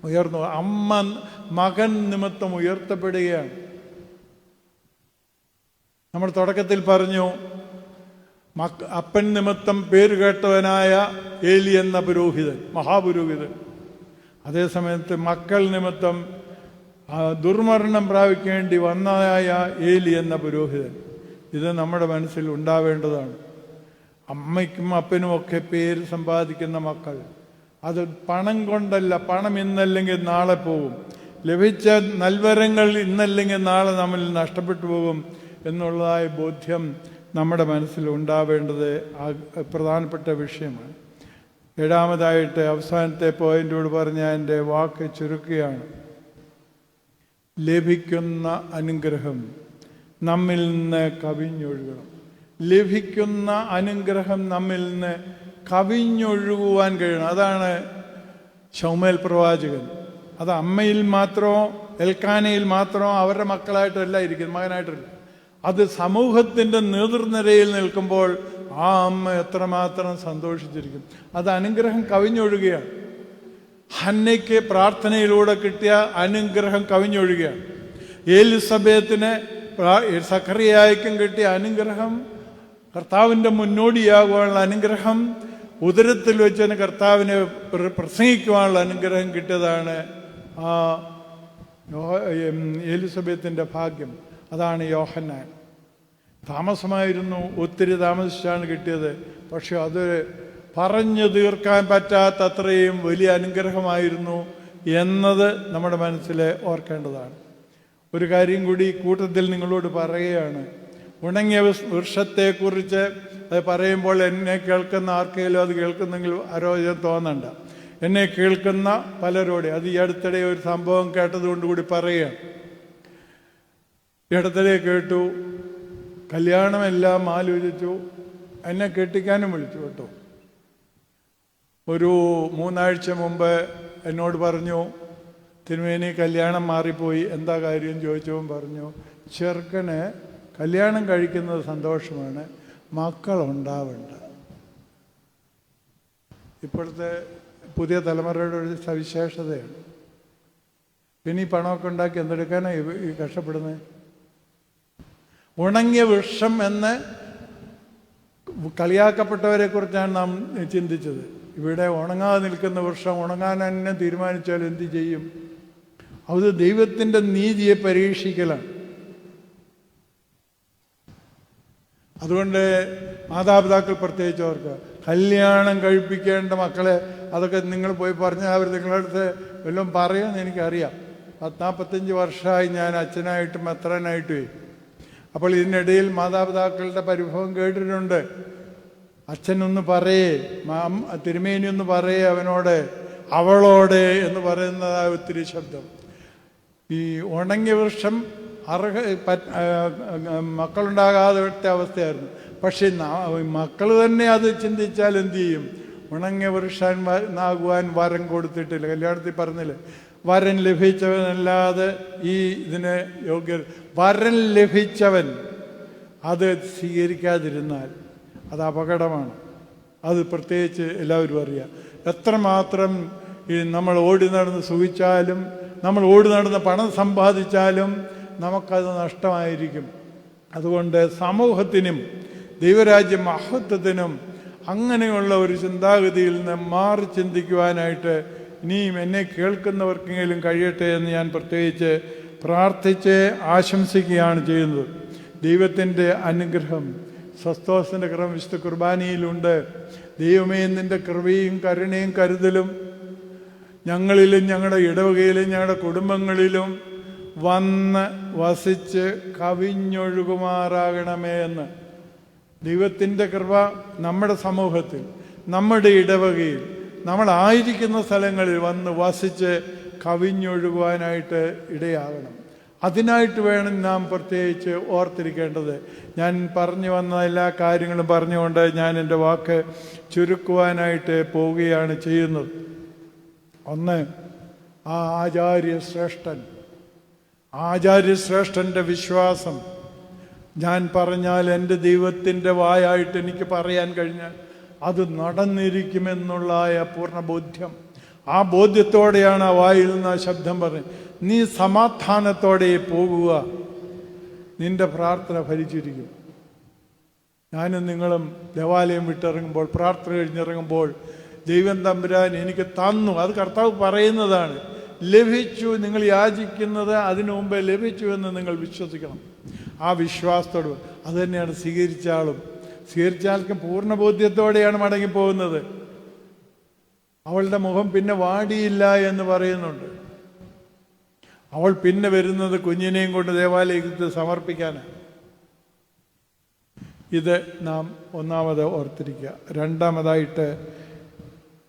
ഉയർന്നു. അമ്മ മകൻ നിമിത്തം ഉയർത്തപ്പെടുകയാണ്. നമ്മൾ തുടക്കത്തിൽ പറഞ്ഞു, അപ്പൻ നിമിത്തം പേര് കേട്ടവനായ ഏലി എന്ന പുരോഹിതൻ, മഹാപുരോഹിതൻ. അതേസമയത്ത് മക്കൾ നിമിത്തം ദുർമരണം പ്രാപിക്കേണ്ടി വന്നതായ ഏലി എന്ന പുരോഹിതൻ. ഇത് നമ്മുടെ മനസ്സിൽ ഉണ്ടാവേണ്ടതാണ്. അമ്മയ്ക്കും അപ്പനും ഒക്കെ പേര് സമ്പാദിക്കുന്ന മക്കൾ, അത് പണം കൊണ്ടല്ല. പണം ഇന്നല്ലെങ്കിൽ നാളെ പോകും. ലഭിച്ച നൽവരങ്ങൾ ഇന്നല്ലെങ്കിൽ നാളെ നമ്മിൽ നഷ്ടപ്പെട്ടു പോകും എന്നുള്ളതായ ബോധ്യം നമ്മുടെ മനസ്സിൽ ഉണ്ടാവേണ്ടത് പ്രധാനപ്പെട്ട വിഷയമാണ്. 7-ാമതായിട്ട് അവസാനത്തെ പോയിന്റോട് പറഞ്ഞ എൻ്റെ വാക്ക് ചുരുക്കുകയാണ്. ലഭിക്കുന്ന അനുഗ്രഹം നമ്മിൽ നിന്ന് കവിഞ്ഞൊഴുകണം. ലഭിക്കുന്ന അനുഗ്രഹം നമ്മിൽ നിന്ന് കവിഞ്ഞൊഴുകുവാൻ കഴിയണം. അതാണ് ശൗമേൽ പ്രവാചകൻ. അത് അമ്മയിൽ മാത്രമോ എൽക്കാനയിൽ മാത്രമോ അവരുടെ മക്കളായിട്ടല്ല ഇരിക്കുന്നത്, മകനായിട്ടല്ല. അത് സമൂഹത്തിൻ്റെ നേതൃനിരയിൽ നിൽക്കുമ്പോൾ ആ അമ്മ എത്രമാത്രം സന്തോഷിച്ചിരിക്കും. അത് അനുഗ്രഹം കവിഞ്ഞൊഴുകുകയാണ്. ഹന്നയ്ക്ക് പ്രാർത്ഥനയിലൂടെ കിട്ടിയ അനുഗ്രഹം കവിഞ്ഞൊഴുകുകയാണ്. എലിസബത്തിന് സഖറിയായ്ക്കും കിട്ടിയ അനുഗ്രഹം, കർത്താവിൻ്റെ മുന്നോടിയാകുവാനുള്ള അനുഗ്രഹം, ഉദരത്തിൽ വെച്ച് കർത്താവിനെ പ്രസംഗിക്കുവാനുള്ള അനുഗ്രഹം കിട്ടിയതാണ് ആ എലിസബത്തിൻ്റെ ഭാഗ്യം. അതാണ് യോഹന്നാൻ. താമസമായിരുന്നു, ഒത്തിരി താമസിച്ചാണ് കിട്ടിയത്. പക്ഷെ അത് പറഞ്ഞു തീർക്കാൻ പറ്റാത്തത്രയും വലിയ അനുഗ്രഹമായിരുന്നു എന്നത് നമ്മുടെ മനസ്സിൽ ഓർക്കേണ്ടതാണ്. ഒരു കാര്യം കൂടി കൂട്ടത്തിൽ നിങ്ങളോട് പറയുകയാണ്. ഉണങ്ങിയ വൃക്ഷത്തെക്കുറിച്ച് അത് പറയുമ്പോൾ എന്നെ കേൾക്കുന്ന ആർക്കെങ്കിലും അത് കേൾക്കുന്നെങ്കിൽ ആരോഗ്യം തോന്നണ്ട. എന്നെ കേൾക്കുന്ന പലരോടെ അത് ഈ അടുത്തിടെ ഒരു സംഭവം കേട്ടതുകൊണ്ട് കൂടി പറയുകയാണ്. ഇടത്തിടെ കേട്ടു, കല്യാണമെല്ലാം ആലോചിച്ചു, എന്നെ കെട്ടിക്കാനും വിളിച്ചു കേട്ടോ. ഒരു 3 ആഴ്ച മുമ്പ് എന്നോട് പറഞ്ഞു, തിരുമേനി കല്യാണം മാറിപ്പോയി, എന്താ കാര്യം ചോദിച്ചവൻ പറഞ്ഞു, ചെറുക്കന് കല്യാണം കഴിക്കുന്നത് സന്തോഷമാണ്, മക്കളുണ്ടാവണ്ട. ഇപ്പോഴത്തെ പുതിയ തലമുറയുടെ ഒരു സവിശേഷതയാണ്. പിന്നെ ഈ പണമൊക്കെ ഉണ്ടാക്കി എന്തെടുക്കാനാണ് ഈ കഷ്ടപ്പെടുന്നത്? ഉണങ്ങിയ വൃക്ഷം എന്ന് കളിയാക്കപ്പെട്ടവരെ കുറിച്ചാണ് നാം ചിന്തിച്ചത്. ഇവിടെ ഉണങ്ങാതെ നിൽക്കുന്ന വൃക്ഷം ഉണങ്ങാൻ തന്നെ തീരുമാനിച്ചാൽ എന്ത് ചെയ്യും? അത് ദൈവത്തിൻ്റെ നീതിയെ പരീക്ഷിക്കലാണ്. അതുകൊണ്ട് മാതാപിതാക്കൾ പ്രത്യേകിച്ച് അവർക്ക് കല്യാണം കഴിപ്പിക്കേണ്ട മക്കളെ അതൊക്കെ നിങ്ങൾ പോയി പറഞ്ഞാൽ അവർ നിങ്ങളുടെ അടുത്ത് വല്ലതും പറയുമെന്ന് എനിക്കറിയാം. 40-45 വർഷമായി ഞാൻ അച്ഛനായിട്ടും മെത്രാനായിട്ടും. അപ്പോൾ ഇതിനിടയിൽ മാതാപിതാക്കളുടെ പരിഭവം കേട്ടിട്ടുണ്ട്. അച്ഛനൊന്ന് പറയേ, തിരുമേനി ഒന്ന് പറയേ അവനോട്, അവളോട് എന്ന് പറയുന്നതായ ഒത്തിരി ശബ്ദം. ഈ ഉണങ്ങിയ വൃക്ഷം മക്കളുണ്ടാകാതെ അവസ്ഥയായിരുന്നു. പക്ഷെ മക്കൾ തന്നെ അത് ചിന്തിച്ചാൽ എന്തു ചെയ്യും? ഉണങ്ങിയ വൃക്ഷനാകുവാൻ വരം കൊടുത്തിട്ടില്ല. കല്യാണത്തിൽ പറഞ്ഞില്ലേ, വരൻ ലഭിച്ചവനല്ലാതെ ഈ ഇതിന് യോഗ്യത. വരൻ ലഭിച്ചവൻ അത് സ്വീകരിക്കാതിരുന്നാൽ അത് അപകടമാണ്. അത് പ്രത്യേകിച്ച് എല്ലാവരും അറിയാം. എത്രമാത്രം നമ്മൾ ഓടി നടന്ന് സുഖിച്ചാലും, നമ്മൾ ഓടി നടന്ന് പണം സമ്പാദിച്ചാലും നമുക്കത് നഷ്ടമായിരിക്കും. അതുകൊണ്ട് സമൂഹത്തിനും ദൈവരാജ്യ മഹത്വത്തിനും അങ്ങനെയുള്ള ഒരു ചിന്താഗതിയിൽ നിന്ന് മാറി ചിന്തിക്കുവാനായിട്ട് ഇനിയും എന്നെ കേൾക്കുന്നവർക്കെങ്കിലും കഴിയട്ടെ എന്ന് ഞാൻ പ്രത്യേകിച്ച് പ്രാർത്ഥിച്ച് ആശംസിക്കുകയാണ് ചെയ്യുന്നത്. ദൈവത്തിൻ്റെ അനുഗ്രഹം, സ്വസ്തോസിൻ്റെ കൃപ വിശുദ്ധ കുർബാനയിലുണ്ട്. ദൈവമേ, നിൻ്റെ കൃപയും കരുണയും കരുതലും ഞങ്ങളിലും ഞങ്ങളുടെ ഇടവകയിലും ഞങ്ങളുടെ കുടുംബങ്ങളിലും വന്ന് വസിച്ച് കവിഞ്ഞൊഴുകുമാറാകണമേ എന്ന്. ദൈവത്തിൻ്റെ കൃപ നമ്മുടെ സമൂഹത്തിൽ, നമ്മുടെ ഇടവകയിൽ, നമ്മളായിരിക്കുന്ന സ്ഥലങ്ങളിൽ വന്ന് വസിച്ച് കവിഞ്ഞൊഴുകുവാനായിട്ട് ഇടയാകണം. അതിനായിട്ട് വേണം നാം പ്രത്യേകിച്ച് ഓർത്തിരിക്കേണ്ടത്. ഞാൻ പറഞ്ഞു വന്ന എല്ലാ കാര്യങ്ങളും പറഞ്ഞുകൊണ്ട് ഞാൻ എൻ്റെ വാക്ക് ചുരുക്കുവാനായിട്ട് പോവുകയാണ് ചെയ്യുന്നത്. ഒന്ന്, ആ ആചാര്യശ്രേഷ്ഠൻ്റെ വിശ്വാസം ഞാൻ പറഞ്ഞാൽ എൻ്റെ ദൈവത്തിൻ്റെ വായായിട്ട് എനിക്ക് പറയാൻ കഴിഞ്ഞാൽ അത് നടന്നിരിക്കുമെന്നുള്ള പൂർണ്ണ ബോധ്യം. ആ ബോധ്യത്തോടെയാണ് ആ വായിൽ നിന്ന് ആ ശബ്ദം പറഞ്ഞത്. നീ സമാധാനത്തോടെ പോകുക, നിന്റെ പ്രാർത്ഥന ഫലിച്ചിരിക്കും. ഞാനും നിങ്ങളും ദേവാലയം വിട്ടിറങ്ങുമ്പോൾ, പ്രാർത്ഥന കഴിഞ്ഞിറങ്ങുമ്പോൾ ദൈവം തമ്പുരാൻ എനിക്ക് തന്നു, അത് കർത്താവ് പറയുന്നതാണ്. ലഭിച്ചു, നിങ്ങൾ യാചിക്കുന്നത് അതിനു മുമ്പേ ലഭിച്ചു എന്ന് നിങ്ങൾ വിശ്വസിക്കണം. ആ വിശ്വാസത്തോട് അത് തന്നെയാണ് സ്വീകരിച്ച ആൾക്കും പൂർണ്ണബോധ്യത്തോടെയാണ് മടങ്ങിപ്പോകുന്നത്. അവളുടെ മുഖം പിന്നെ വാടിയില്ല എന്ന് പറയുന്നുണ്ട്. അവൾ പിന്നെ വരുന്നത് കുഞ്ഞിനെയും കൊണ്ട് ദേവാലയത്തിൽ സമർപ്പിക്കാനാണ്. ഇത് നാം ഒന്നാമത് ഓർത്തിരിക്കുക. രണ്ടാമതായിട്ട്,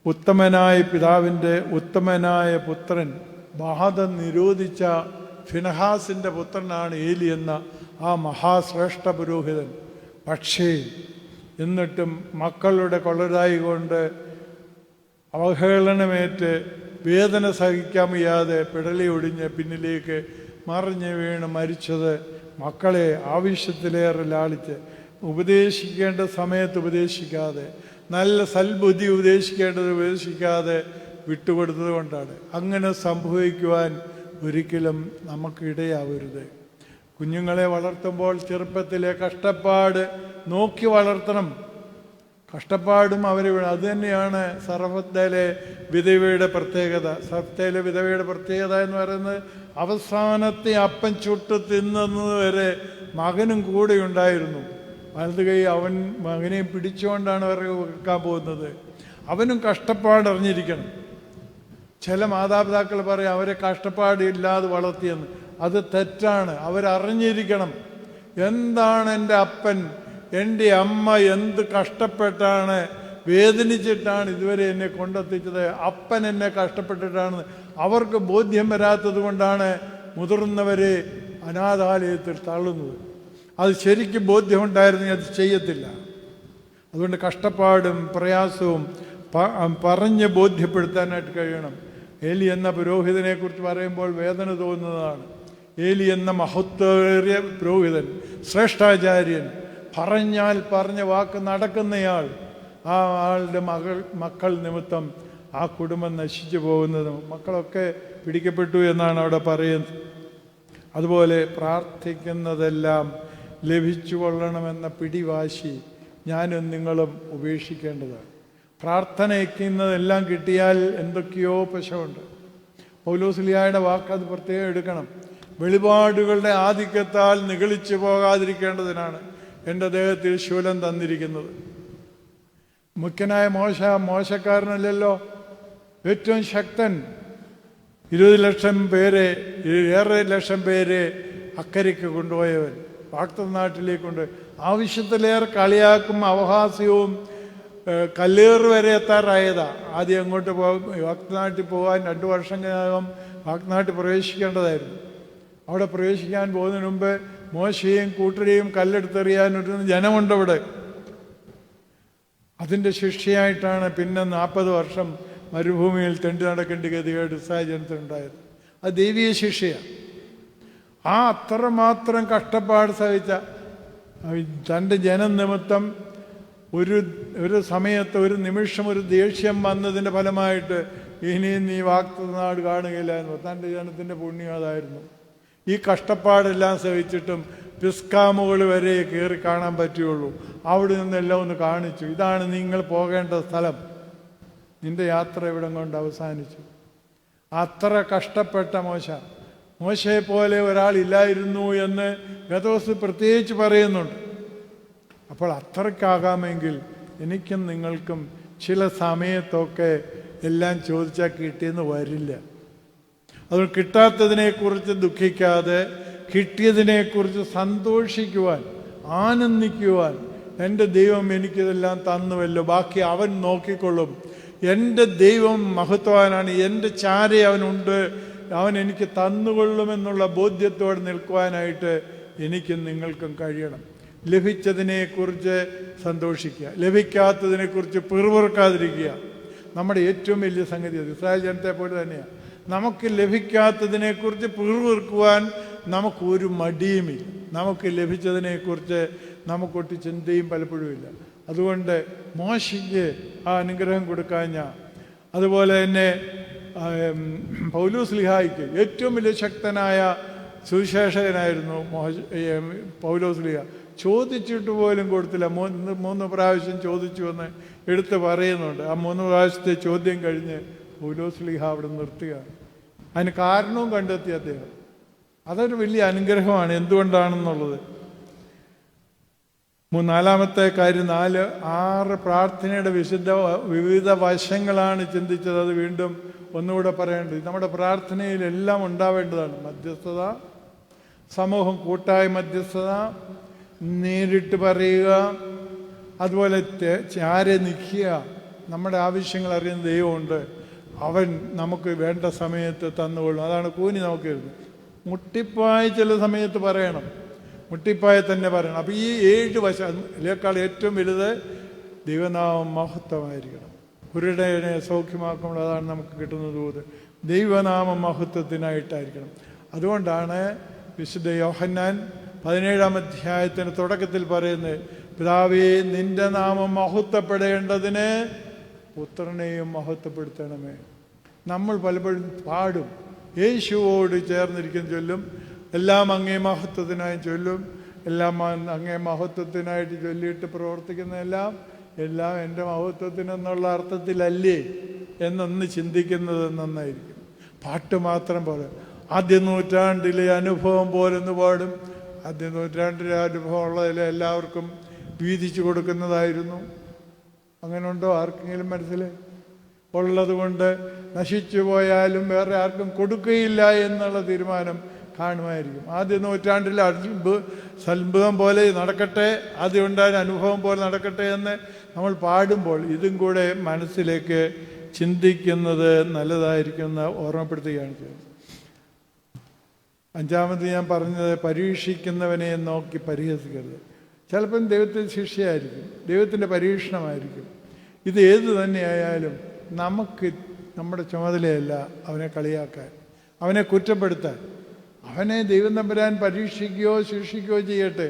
ഉത്തമനായ പിതാവിൻ്റെ ഉത്തമനായ പുത്രൻ, ബാധ നിരോധിച്ച ഫിനഹാസിൻ്റെ പുത്രനാണ് ഏലി എന്ന ആ മഹാശ്രേഷ്ഠ പുരോഹിതൻ. പക്ഷേ എന്നിട്ടും മക്കളുടെ കൊള്ളരായി കൊണ്ട് അവഹേളനമേറ്റ് വേദന സഹിക്കാൻ വയ്യാതെ പിടലി ഒടിഞ്ഞ് പിന്നിലേക്ക് മറിഞ്ഞ് വീണ് മരിച്ചത് മക്കളെ ആവശ്യത്തിലേറെ ലാളിച്ച് ഉപദേശിക്കേണ്ട സമയത്ത് ഉപദേശിക്കാതെ, നല്ല സൽബുദ്ധി ഉപദേശിക്കേണ്ടത് ഉപദേശിക്കാതെ വിട്ടുകൊടുത്തത് കൊണ്ടാണ്. അങ്ങനെ സംഭവിക്കുവാൻ ഒരിക്കലും നമുക്കിടയാവരുത്. കുഞ്ഞുങ്ങളെ വളർത്തുമ്പോൾ ചെറുപ്പത്തിലെ കഷ്ടപ്പാട് നോക്കി വളർത്തണം. കഷ്ടപ്പാടും അവർ അതുതന്നെയാണ് സർവത്തയിലെ വിധവയുടെ പ്രത്യേകത. സർവത്തയിലെ വിധവയുടെ പ്രത്യേകത എന്ന് പറയുന്നത് അവസാനത്തെ അപ്പം ചുട്ട് തിന്നുന്നത് വരെ മകനും കൂടെ ഉണ്ടായിരുന്നു. വലത് കൈ അവൻ മകനെ പിടിച്ചുകൊണ്ടാണ് അവർക്ക് വെക്കാൻ പോകുന്നത്. അവനും കഷ്ടപ്പാടറിഞ്ഞിരിക്കണം. ചില മാതാപിതാക്കൾ പറയും അവരെ കഷ്ടപ്പാടില്ലാതെ വളർത്തിയെന്ന്. അത് തെറ്റാണ്. അവരറിഞ്ഞിരിക്കണം എന്താണ് എൻ്റെ അപ്പൻ, എൻ്റെ അമ്മ എന്ത് കഷ്ടപ്പെട്ടാണ് വേദനിച്ചിട്ടാണ് ഇതുവരെ എന്നെ കൊണ്ടെത്തിച്ചത്, അപ്പൻ എന്നെ കഷ്ടപ്പെട്ടിട്ടാണ്. അവർക്ക് ബോധ്യം വരാത്തത് കൊണ്ടാണ് മുതിർന്നവരെ അനാഥാലയത്തിൽ തള്ളുന്നത്. അത് ശരിക്കും ബോധ്യമുണ്ടായിരുന്നെങ്കിൽ അത് ചെയ്യത്തില്ല. അതുകൊണ്ട് കഷ്ടപ്പാടും പ്രയാസവും പറഞ്ഞ് ബോധ്യപ്പെടുത്താനായിട്ട് കഴിയണം. ഏലി എന്ന പുരോഹിതനെക്കുറിച്ച് പറയുമ്പോൾ വേദന തോന്നുന്നതാണ്. ഏലി എന്ന മഹത്വേറിയ പുരോഹിതൻ, ശ്രേഷ്ഠാചാര്യൻ, പറഞ്ഞാൽ പറഞ്ഞ വാക്ക് നടക്കുന്നയാൾ, ആ ആളുടെ മക്കൾ നിമിത്തം ആ കുടുംബം നശിച്ചു പോകുന്നതും മക്കളൊക്കെ പിടിക്കപ്പെട്ടു എന്നാണ് അവിടെ പറയുന്നത്. അതുപോലെ പ്രാർത്ഥിക്കുന്നതെല്ലാം ലഭിച്ചു കൊള്ളണമെന്ന പിടിവാശി ഞാനും നിങ്ങളും ഉപേക്ഷിക്കേണ്ടതാണ്. പ്രാർത്ഥനയ്ക്കുന്നതെല്ലാം കിട്ടിയാൽ എന്തൊക്കെയോ പശമുണ്ട്. പൗലോസ്ലീഹായുടെ വാക്ക് അത് പ്രത്യേകം എടുക്കണം. വെളിപാടുകളുടെ ആധിക്യത്താൽ നിഗളിച്ചു പോകാതിരിക്കേണ്ടതിനാണ് എൻ്റെ ദേഹത്തിൽ ശൂലം തന്നിരിക്കുന്നത്. മുഖ്യനായ മോശക്കാരനല്ലല്ലോ, ഏറ്റവും ശക്തൻ. 20 ലക്ഷം പേരെ, 7 ലക്ഷം പേരെ അക്കരയ്ക്ക് കൊണ്ടുപോയവൻ, വാഗ്ദത്തനാട്ടിലേക്ക് കൊണ്ട് ആവശ്യത്തിലേറെ കളിയാക്കും അവഹാസ്യവും കല്ലേറ് വരെ എത്താറായതാ. ആദ്യം അങ്ങോട്ട് വാഗ്ദത്തനാട്ടിൽ പോകാൻ 2 വർഷത്തിനകം വാഗ്ദത്തനാട്ടിൽ പ്രവേശിക്കേണ്ടതായിരുന്നു. അവിടെ പ്രവേശിക്കാൻ പോകുന്നതിന് മുമ്പ് മോശയും കൂട്ടരെയും കല്ലെടുത്തെറിയാനൊരു ജനമുണ്ട് അവിടെ. അതിൻ്റെ ശിക്ഷയായിട്ടാണ് പിന്നെ 40 വർഷം മരുഭൂമിയിൽ തെണ്ടി നടക്കേണ്ട ഗതികേട് ഇസ്രായേൽ ജനത്തിനുണ്ടായത്. അത് ദൈവീയ ശിക്ഷയാണ്. ആ അത്രമാത്രം കഷ്ടപ്പാട് സഹിച്ച തൻ്റെ ജനം നിമിത്തം ഒരു സമയത്ത് ഒരു നിമിഷം ഒരു ദേഷ്യം വന്നതിൻ്റെ ഫലമായിട്ട് ഇനിയും നീ വാഗ്ദത്തനാട് കാണുകയില്ല എന്ന് തൻ്റെ ജനത്തിൻ്റെ പുണ്യം അതായിരുന്നു. ഈ കഷ്ടപ്പാടെല്ലാം സഹിച്ചിട്ടും പിസ്കാമുകൾ വരെ കയറി കാണാൻ പറ്റുകയുള്ളൂ. അവിടെ നിന്നെല്ലാം ഒന്ന് കാണിച്ചു, ഇതാണ് നിങ്ങൾ പോകേണ്ട സ്ഥലം, നിന്റെ യാത്ര ഇവിടം കൊണ്ട് അവസാനിച്ചു. അത്ര കഷ്ടപ്പെട്ട മോശയെ പോലെ ഒരാളില്ലായിരുന്നു എന്ന് വേദോസ് പ്രത്യേകിച്ച് പറയുന്നുണ്ട്. അപ്പോൾ അത്രയ്ക്കാകാമെങ്കിൽ എനിക്കും നിങ്ങൾക്കും ചില സമയത്തൊക്കെ എല്ലാം ചോദിച്ചാൽ കിട്ടിയെന്ന് വരില്ല. അതുകൊണ്ട് കിട്ടാത്തതിനെക്കുറിച്ച് ദുഃഖിക്കാതെ കിട്ടിയതിനെക്കുറിച്ച് സന്തോഷിക്കുവാൻ, ആനന്ദിക്കുവാൻ, എൻ്റെ ദൈവം എനിക്കിതെല്ലാം തന്നുവല്ലോ, ബാക്കി അവൻ നോക്കിക്കൊള്ളും, എൻ്റെ ദൈവം മഹത്വാനാണ്, എൻ്റെ ചാരെ അവനുണ്ട്, അവൻ എനിക്ക് തന്നുകൊള്ളുമെന്നുള്ള ബോധ്യത്തോടെ നിൽക്കുവാനായിട്ട് എനിക്കും നിങ്ങൾക്കും കഴിയണം. ലഭിച്ചതിനെക്കുറിച്ച് സന്തോഷിക്കുക, ലഭിക്കാത്തതിനെക്കുറിച്ച് പിറുപിറുക്കാതിരിക്കുക. നമ്മുടെ ഏറ്റവും വലിയ സംഗതി അത്. ഇസ്രായേൽ ജനത്തെ പോലെ തന്നെയാണ്. നമുക്ക് ലഭിക്കാത്തതിനെക്കുറിച്ച് പിറുപിറുക്കുവാൻ നമുക്കൊരു മടിയുമില്ല. നമുക്ക് ലഭിച്ചതിനെക്കുറിച്ച് നമുക്കൊട്ട് ചിന്തയും പലപ്പോഴും ഇല്ല. അതുകൊണ്ട് മോശയ്ക്ക് ആ അനുഗ്രഹം കൊടുക്കാഞ്ഞ, അതുപോലെ തന്നെ പൗലോസ്ലീഹായ്ക്ക് ഏറ്റവും വലിയ ശക്തനായ സുവിശേഷകനായിരുന്നു പൗലോസ്ലീഹ. ചോദിച്ചിട്ട് പോലും കൊടുത്തില്ല. 3 പ്രാവശ്യം ചോദിച്ചു എന്ന് എടുത്ത് പറയുന്നുണ്ട്. ആ 3 പ്രാവശ്യത്തെ ചോദ്യം കഴിഞ്ഞ് പൗലോസ്ലീഹ അവിടെ നിർത്തുകയാണ്. അതിന് കാരണവും കണ്ടെത്തി അദ്ദേഹം. അതൊരു വലിയ അനുഗ്രഹമാണ്. എന്തുകൊണ്ടാണെന്നുള്ളത് 4-ാമത്തെ കാര്യം 4-6 പ്രാർത്ഥനയുടെ വിവിധ വശങ്ങളാണ് ചിന്തിച്ചത്. അത് വീണ്ടും ഒന്നുകൂടെ പറയേണ്ടത് നമ്മുടെ പ്രാർത്ഥനയിലെല്ലാം ഉണ്ടാവേണ്ടതാണ്. മധ്യസ്ഥത, സമൂഹം കൂട്ടായ മധ്യസ്ഥത, നേരിട്ട് പറയുക, അതുപോലെ ചാരെ നിൽക്കുക. നമ്മുടെ ആവശ്യങ്ങൾ അറിയുന്ന ദൈവമുണ്ട്, അവൻ നമുക്ക് വേണ്ട സമയത്ത് തന്നുകൊള്ളും. അതാണ് കൂനി നമുക്ക് വരുന്നത്. മുട്ടിപ്പായി ചില സമയത്ത് പറയണം, മുട്ടിപ്പായി തന്നെ പറയണം. അപ്പോൾ ഈ 7 വശം ഇതിനേക്കാൾ ഏറ്റവും വലുത് ദൈവനാമം മഹത്വമായിരിക്കണം. കുരുടനെ സൗഖ്യമാക്കുമ്പോൾ അതാണ് നമുക്ക് കിട്ടുന്ന ദൂത്. ദൈവനാമ മഹത്വത്തിനായിട്ടായിരിക്കണം. അതുകൊണ്ടാണ് വിശുദ്ധ യോഹന്നാൻ 17-ാം അധ്യായത്തിന് തുടക്കത്തിൽ പറയുന്നത്, പിതാവേ നിന്റെ നാമം മഹത്വപ്പെടേണ്ടതിന് പുത്രനെയും മഹത്വപ്പെടുത്തണമേ. നമ്മൾ പലപ്പോഴും പാടും, യേശുവോട് ചേർന്നിരിക്കുന്ന ചൊല്ലും, എല്ലാം അങ്ങേ മഹത്വത്തിനായി ചൊല്ലും, എല്ലാം അങ്ങേ മഹത്വത്തിനായിട്ട് ചൊല്ലിയിട്ട് പ്രവർത്തിക്കുന്നതെല്ലാം എല്ലാം എൻ്റെ മഹത്വത്തിനെന്നുള്ള അർത്ഥത്തിലല്ലേ എന്നൊന്ന് ചിന്തിക്കുന്നത് നന്നായിരിക്കും. പാട്ട് മാത്രം പോലെ ആദ്യ നൂറ്റാണ്ടിലെ അനുഭവം പോലെന്ന് പാടും. ആദ്യ നൂറ്റാണ്ടിലെ അനുഭവം ഉള്ളതിൽ എല്ലാവർക്കും വീതിച്ചു കൊടുക്കുന്നതായിരുന്നു. അങ്ങനെ ഉണ്ടോ ആർക്കെങ്കിലും മനസ്സിൽ? ഉള്ളത് കൊണ്ട് നശിച്ചു പോയാലും വേറെ ആർക്കും കൊടുക്കുകയില്ല എന്നുള്ള തീരുമാനം കാണുമായിരിക്കും. ആദ്യ നൂറ്റാണ്ടിൽ അത്ഭുതം പോലെ നടക്കട്ടെ, ആദ്യം ഉണ്ടായ അനുഭവം പോലെ നടക്കട്ടെ എന്ന് നമ്മൾ പാടുമ്പോൾ ഇതും കൂടെ മനസ്സിലേക്ക് ചിന്തിക്കുന്നത് നല്ലതായിരിക്കുമെന്ന് ഓർമ്മപ്പെടുത്തുകയാണ് ചെയ്യുന്നത്. 5-ാമത് ഞാൻ പറഞ്ഞത്, പരീക്ഷിക്കുന്നവനെ നോക്കി പരിഹസിക്കരുത്. ചിലപ്പം ദൈവത്തിൻ്റെ ശിക്ഷയായിരിക്കും, ദൈവത്തിൻ്റെ പരീക്ഷണമായിരിക്കും. ഇത് ഏതു തന്നെയായാലും നമുക്ക് നമ്മുടെ ചുമതലയല്ല അവനെ കളിയാക്കാൻ, അവനെ കുറ്റപ്പെടുത്താൻ. അവനെ ദൈവം തമ്പുരാൻ പരീക്ഷിക്കുകയോ ശിക്ഷിക്കുകയോ ചെയ്യട്ടെ.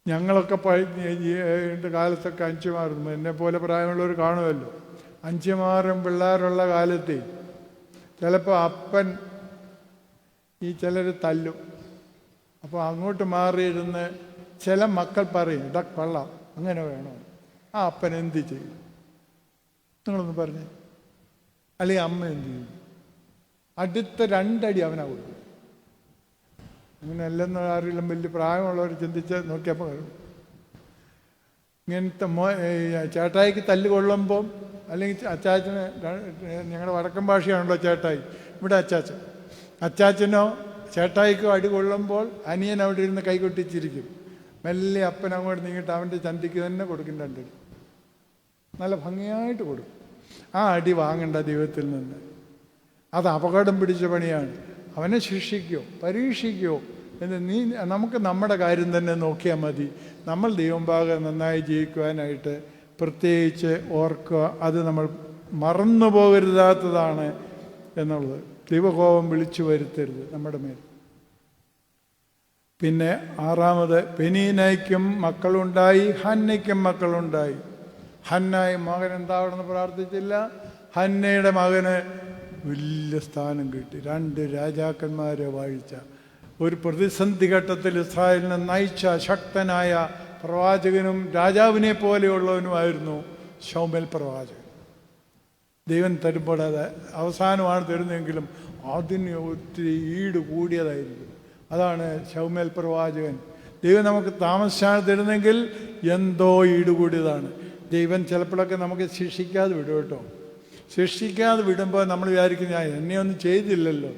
ഞങ്ങളൊക്കെ കാലത്തൊക്കെ അഞ്ചുമാറും, എന്നെ പോലെ പ്രായമുള്ളവർ കാണുമല്ലോ, അഞ്ചുമാറും പിള്ളേരുള്ള കാലത്ത് ചിലപ്പോൾ അപ്പൻ ഈ ചിലർ തല്ലും. അപ്പോൾ അങ്ങോട്ട് മാറിയിരുന്ന് ചില മക്കൾ പറയും, ഇടാ കൊള്ളാം, അങ്ങനെ വേണോ? ആ അപ്പൻ എന്ത് ചെയ്യും? നിങ്ങളൊന്ന് പറഞ്ഞേ. അല്ലെങ്കിൽ അമ്മ എന്ത് ചെയ്യും? അടുത്ത 2 അടി അവനാ കൊടുക്കും. അങ്ങനെ അല്ലെന്ന് ആരെങ്കിലും വലിയ പ്രായമുള്ളവർ ചിന്തിച്ച് നോക്കിയപ്പോൾ ഇങ്ങനത്തെ ചേട്ടായിക്ക് തല്ല് കൊള്ളുമ്പം, അല്ലെങ്കിൽ അച്ചാച്ചന്, ഞങ്ങളുടെ വടക്കൻ ഭാഷയാണല്ലോ ചേട്ടായി, ഇവിടെ അച്ചാച്ചനോ ചേട്ടായിക്കോ അടി കൊള്ളുമ്പോൾ അനിയൻ അവിടെ ഇരുന്ന് കൈകൊട്ടിച്ചിരിക്കും. മെല്ലെ അപ്പൻ അങ്ങോട്ട് നീങ്ങിട്ട് അവൻ്റെ ചന്തിക്ക് തന്നെ കൊടുക്കും 2 അടി. നല്ല ഭംഗിയായിട്ട് കൊടുക്കും. ആ അടി വാങ്ങണ്ട ദൈവത്തിൽ നിന്ന്. അത് അപകടം പിടിച്ച പണിയാണ്. അവനെ ശിക്ഷിക്കോ പരീക്ഷിക്കോ എന്ന് നമുക്ക് നമ്മുടെ കാര്യം തന്നെ നോക്കിയാൽ മതി. നമ്മൾ ദൈവഭാഗം നന്നായി ജീവിക്കുവാനായിട്ട് പ്രത്യേകിച്ച് ഓർക്കുക. അത് നമ്മൾ മറന്നു പോകരുതാത്തതാണ് എന്നുള്ളത്. ദൈവകോപം വിളിച്ചു വരുത്തരുത് നമ്മുടെ മേൽ. പിന്നെ 6-ാമത്, പെനീനയ്ക്കും മക്കളുണ്ടായി, ഹന്നയ്ക്കും മക്കളുണ്ടായി. ഹന്നായി മകൻ എന്താവണമെന്ന് പ്രാർത്ഥിച്ചില്ല. ഹന്നയുടെ മകന് വലിയ സ്ഥാനം കിട്ടി. 2 രാജാക്കന്മാരെ വാഴിച്ച, ഒരു പ്രതിസന്ധി ഘട്ടത്തിൽ ഇസ്രായേലിനെ നയിച്ച ശക്തനായ പ്രവാചകനും രാജാവിനെ പോലെയുള്ളവനുമായിരുന്നു ശൗമേൽ പ്രവാചകൻ. ദൈവം തരുമ്പോൾ അത് അവസാനമാണ് തരുന്നതെങ്കിലും അതിന് ഒത്തിരി ഈട് കൂടിയതായിരിക്കും. അതാണ് ശൗമേൽ പ്രവാചകൻ. ദൈവം നമുക്ക് താമസിച്ചാണ് തരുന്നെങ്കിൽ എന്തോ ഈട് കൂടിയതാണ്. ദൈവം ചിലപ്പോഴൊക്കെ നമുക്ക് ശിക്ഷിക്കാതെ വിടും കേട്ടോ. ശിക്ഷിക്കാതെ വിടുമ്പോൾ നമ്മൾ വിചാരിക്കും ഞാൻ എന്നെ ഒന്നും ചെയ്തില്ലല്ലോ.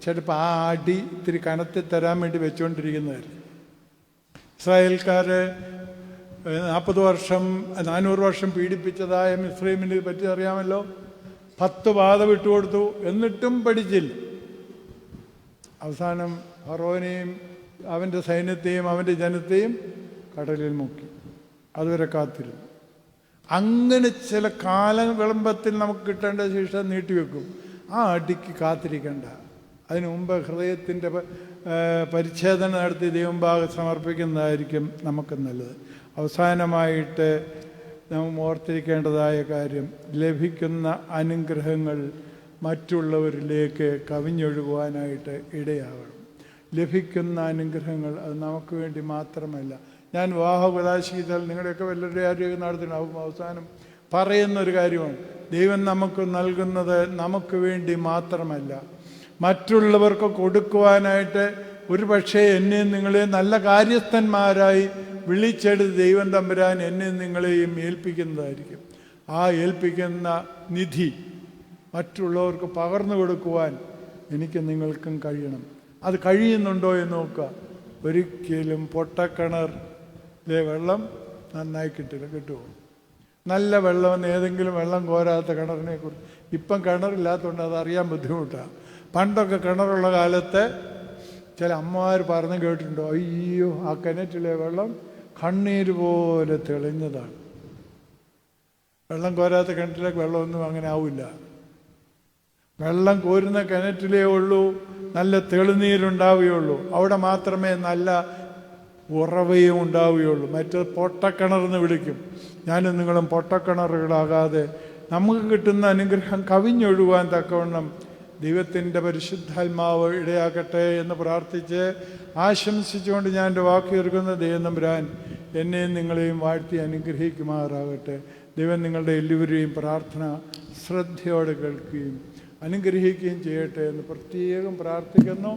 ചിലപ്പോൾ ആ അടി ഇത്തിരി കനത്തിൽ തരാൻ വേണ്ടി വെച്ചുകൊണ്ടിരിക്കുന്നതായിരിക്കും. ഇസ്രായേൽക്കാർ 400 വർഷം പീഡിപ്പിച്ചതായ മിസ്രൈമിനെ പറ്റി അറിയാമല്ലോ. 10 പാത വിട്ടുകൊടുത്തു, എന്നിട്ടും പഠിച്ചില്ല. അവസാനം ഫറോനെയും അവൻ്റെ സൈന്യത്തെയും അവൻ്റെ ജനത്തെയും കടലിൽ മുക്കി. അതുവരെ കാത്തിരുന്നു. അങ്ങനെ ചില വിളംബത്തിൽ നമുക്ക് കിട്ടേണ്ട ശിക്ഷ നീട്ടിവെക്കും. ആ അടിക്ക് കാത്തിരിക്കേണ്ട. അതിനു മുമ്പ് ഹൃദയത്തിൻ്റെ പരിച്ഛേദന നടത്തി ദൈവഭാഗം സമർപ്പിക്കുന്നതായിരിക്കും നമുക്ക് നല്ലത്. അവസാനമായിട്ട് നാം ഓർത്തിരിക്കേണ്ടതായ കാര്യം, ലഭിക്കുന്ന അനുഗ്രഹങ്ങൾ മറ്റുള്ളവരിലേക്ക് കവിഞ്ഞൊഴുകുവാനായിട്ട് ഇടയാകണം. ലഭിക്കുന്ന അനുഗ്രഹങ്ങൾ അത് നമുക്ക് വേണ്ടി മാത്രമല്ല. ഞാൻ വിവാഹോപദേശിച്ചാൽ നിങ്ങളുടെയൊക്കെ വല്ലവരുടെ ആരോഗ്യം നടത്തണം. അവസാനം പറയുന്നൊരു കാര്യമാണ്, ദൈവം നമുക്ക് നൽകുന്നത് നമുക്ക് വേണ്ടി മാത്രമല്ല, മറ്റുള്ളവർക്ക് കൊടുക്കുവാനായിട്ട്. ഒരു പക്ഷേ എന്നെയും നിങ്ങളെയും നല്ല കാര്യസ്ഥന്മാരായി വിളിച്ചെടുത്ത് ദൈവം തമ്പുരാൻ എന്നെയും നിങ്ങളെയും ഏൽപ്പിക്കുന്നതായിരിക്കും. ആ ഏൽപ്പിക്കുന്ന നിധി മറ്റുള്ളവർക്ക് പകർന്നു കൊടുക്കുവാൻ എനിക്ക് നിങ്ങൾക്കും കഴിയണം. അത് കഴിയുന്നുണ്ടോ എന്ന് നോക്കുക. ഒരിക്കലും പൊട്ടക്കിണറിലെ വെള്ളം നന്നായി കിട്ടുമോ? നല്ല വെള്ളം, ഏതെങ്കിലും വെള്ളം കോരാത്ത കിണറിനെ കുറിച്ച് ഇപ്പം കിണറില്ലാത്തതുകൊണ്ട് അതറിയാൻ ബുദ്ധിമുട്ടാണ്. പണ്ടൊക്കെ കിണറുള്ള കാലത്ത് ചില അമ്മമാർ പറഞ്ഞു കേട്ടിട്ടുണ്ടോ, അയ്യോ ആ കിണറ്റിലെ വെള്ളം കണ്ണീര് പോലെ തെളിഞ്ഞതാണ്. വെള്ളം കോരാത്ത കിണറ്റിലേക്ക് വെള്ളമൊന്നും അങ്ങനെ ആവില്ല. വെള്ളം കോരുന്ന കിണറ്റിലേ ഉള്ളൂ നല്ല തെളിനീരുണ്ടാവുകയുള്ളൂ. അവിടെ മാത്രമേ നല്ല ഉറവയും ഉണ്ടാവുകയുള്ളൂ. മറ്റത് പൊട്ടക്കിണറെന്ന് വിളിക്കും. ഞാനും നിങ്ങളും പൊട്ടക്കിണറുകളാകാതെ നമുക്ക് കിട്ടുന്ന അനുഗ്രഹം കവിഞ്ഞൊഴുകുവാൻ തക്കവണ്ണം ദൈവത്തിൻ്റെ പരിശുദ്ധാത്മാവ് ഇടയാക്കട്ടെ എന്ന് പ്രാർത്ഥിച്ച് ആശംസിച്ചുകൊണ്ട് ഞാൻ എൻ്റെ വാക്ക് ചേർക്കുന്ന ദൈവം തമ്പുരാൻ എന്നെയും നിങ്ങളെയും വാഴ്ത്തി അനുഗ്രഹിക്കുമാറാകട്ടെ. ദൈവം നിങ്ങളുടെ എല്ലാവരെയും പ്രാർത്ഥന ശ്രദ്ധയോടെ കേൾക്കുകയും അനുഗ്രഹിക്കുകയും ചെയ്യട്ടെ എന്ന് പ്രത്യേകം പ്രാർത്ഥിക്കുന്നു.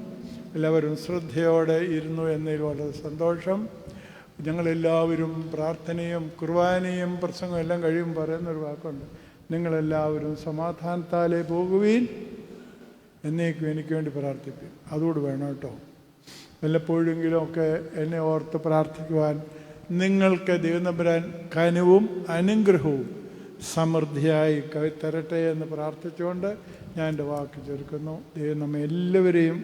എല്ലാവരും ശ്രദ്ധയോടെ ഇരുന്നു എന്നതിൽ വളരെ സന്തോഷം. ഞങ്ങളെല്ലാവരും പ്രാർത്ഥനയും കുർബാനയും പ്രസംഗവും എല്ലാം കഴിയുമ്പോൾ പറയുന്നൊരു വാക്കുണ്ട്, നിങ്ങളെല്ലാവരും സമാധാനത്താലേ പോകുവീൻ, എന്നേക്കും എനിക്ക് വേണ്ടി പ്രാർത്ഥിക്കും. അതുകൂടി വേണം കേട്ടോ. വല്ലപ്പോഴെങ്കിലും ഒക്കെ എന്നെ ഓർത്ത് പ്രാർത്ഥിക്കുവാൻ നിങ്ങൾക്ക് ദൈവം തമ്പുരാൻ കനിവും അനുഗ്രഹവും സമൃദ്ധിയായി തരട്ടെ എന്ന് പ്രാർത്ഥിച്ചുകൊണ്ട് ഞാൻ എൻ്റെ വാക്ക് ചേർക്കുന്നു. ദൈവം നമ്മെ എല്ലാവരെയും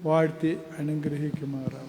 വാഴ്ത്തി അനുഗ്രഹിക്കുമാറാം.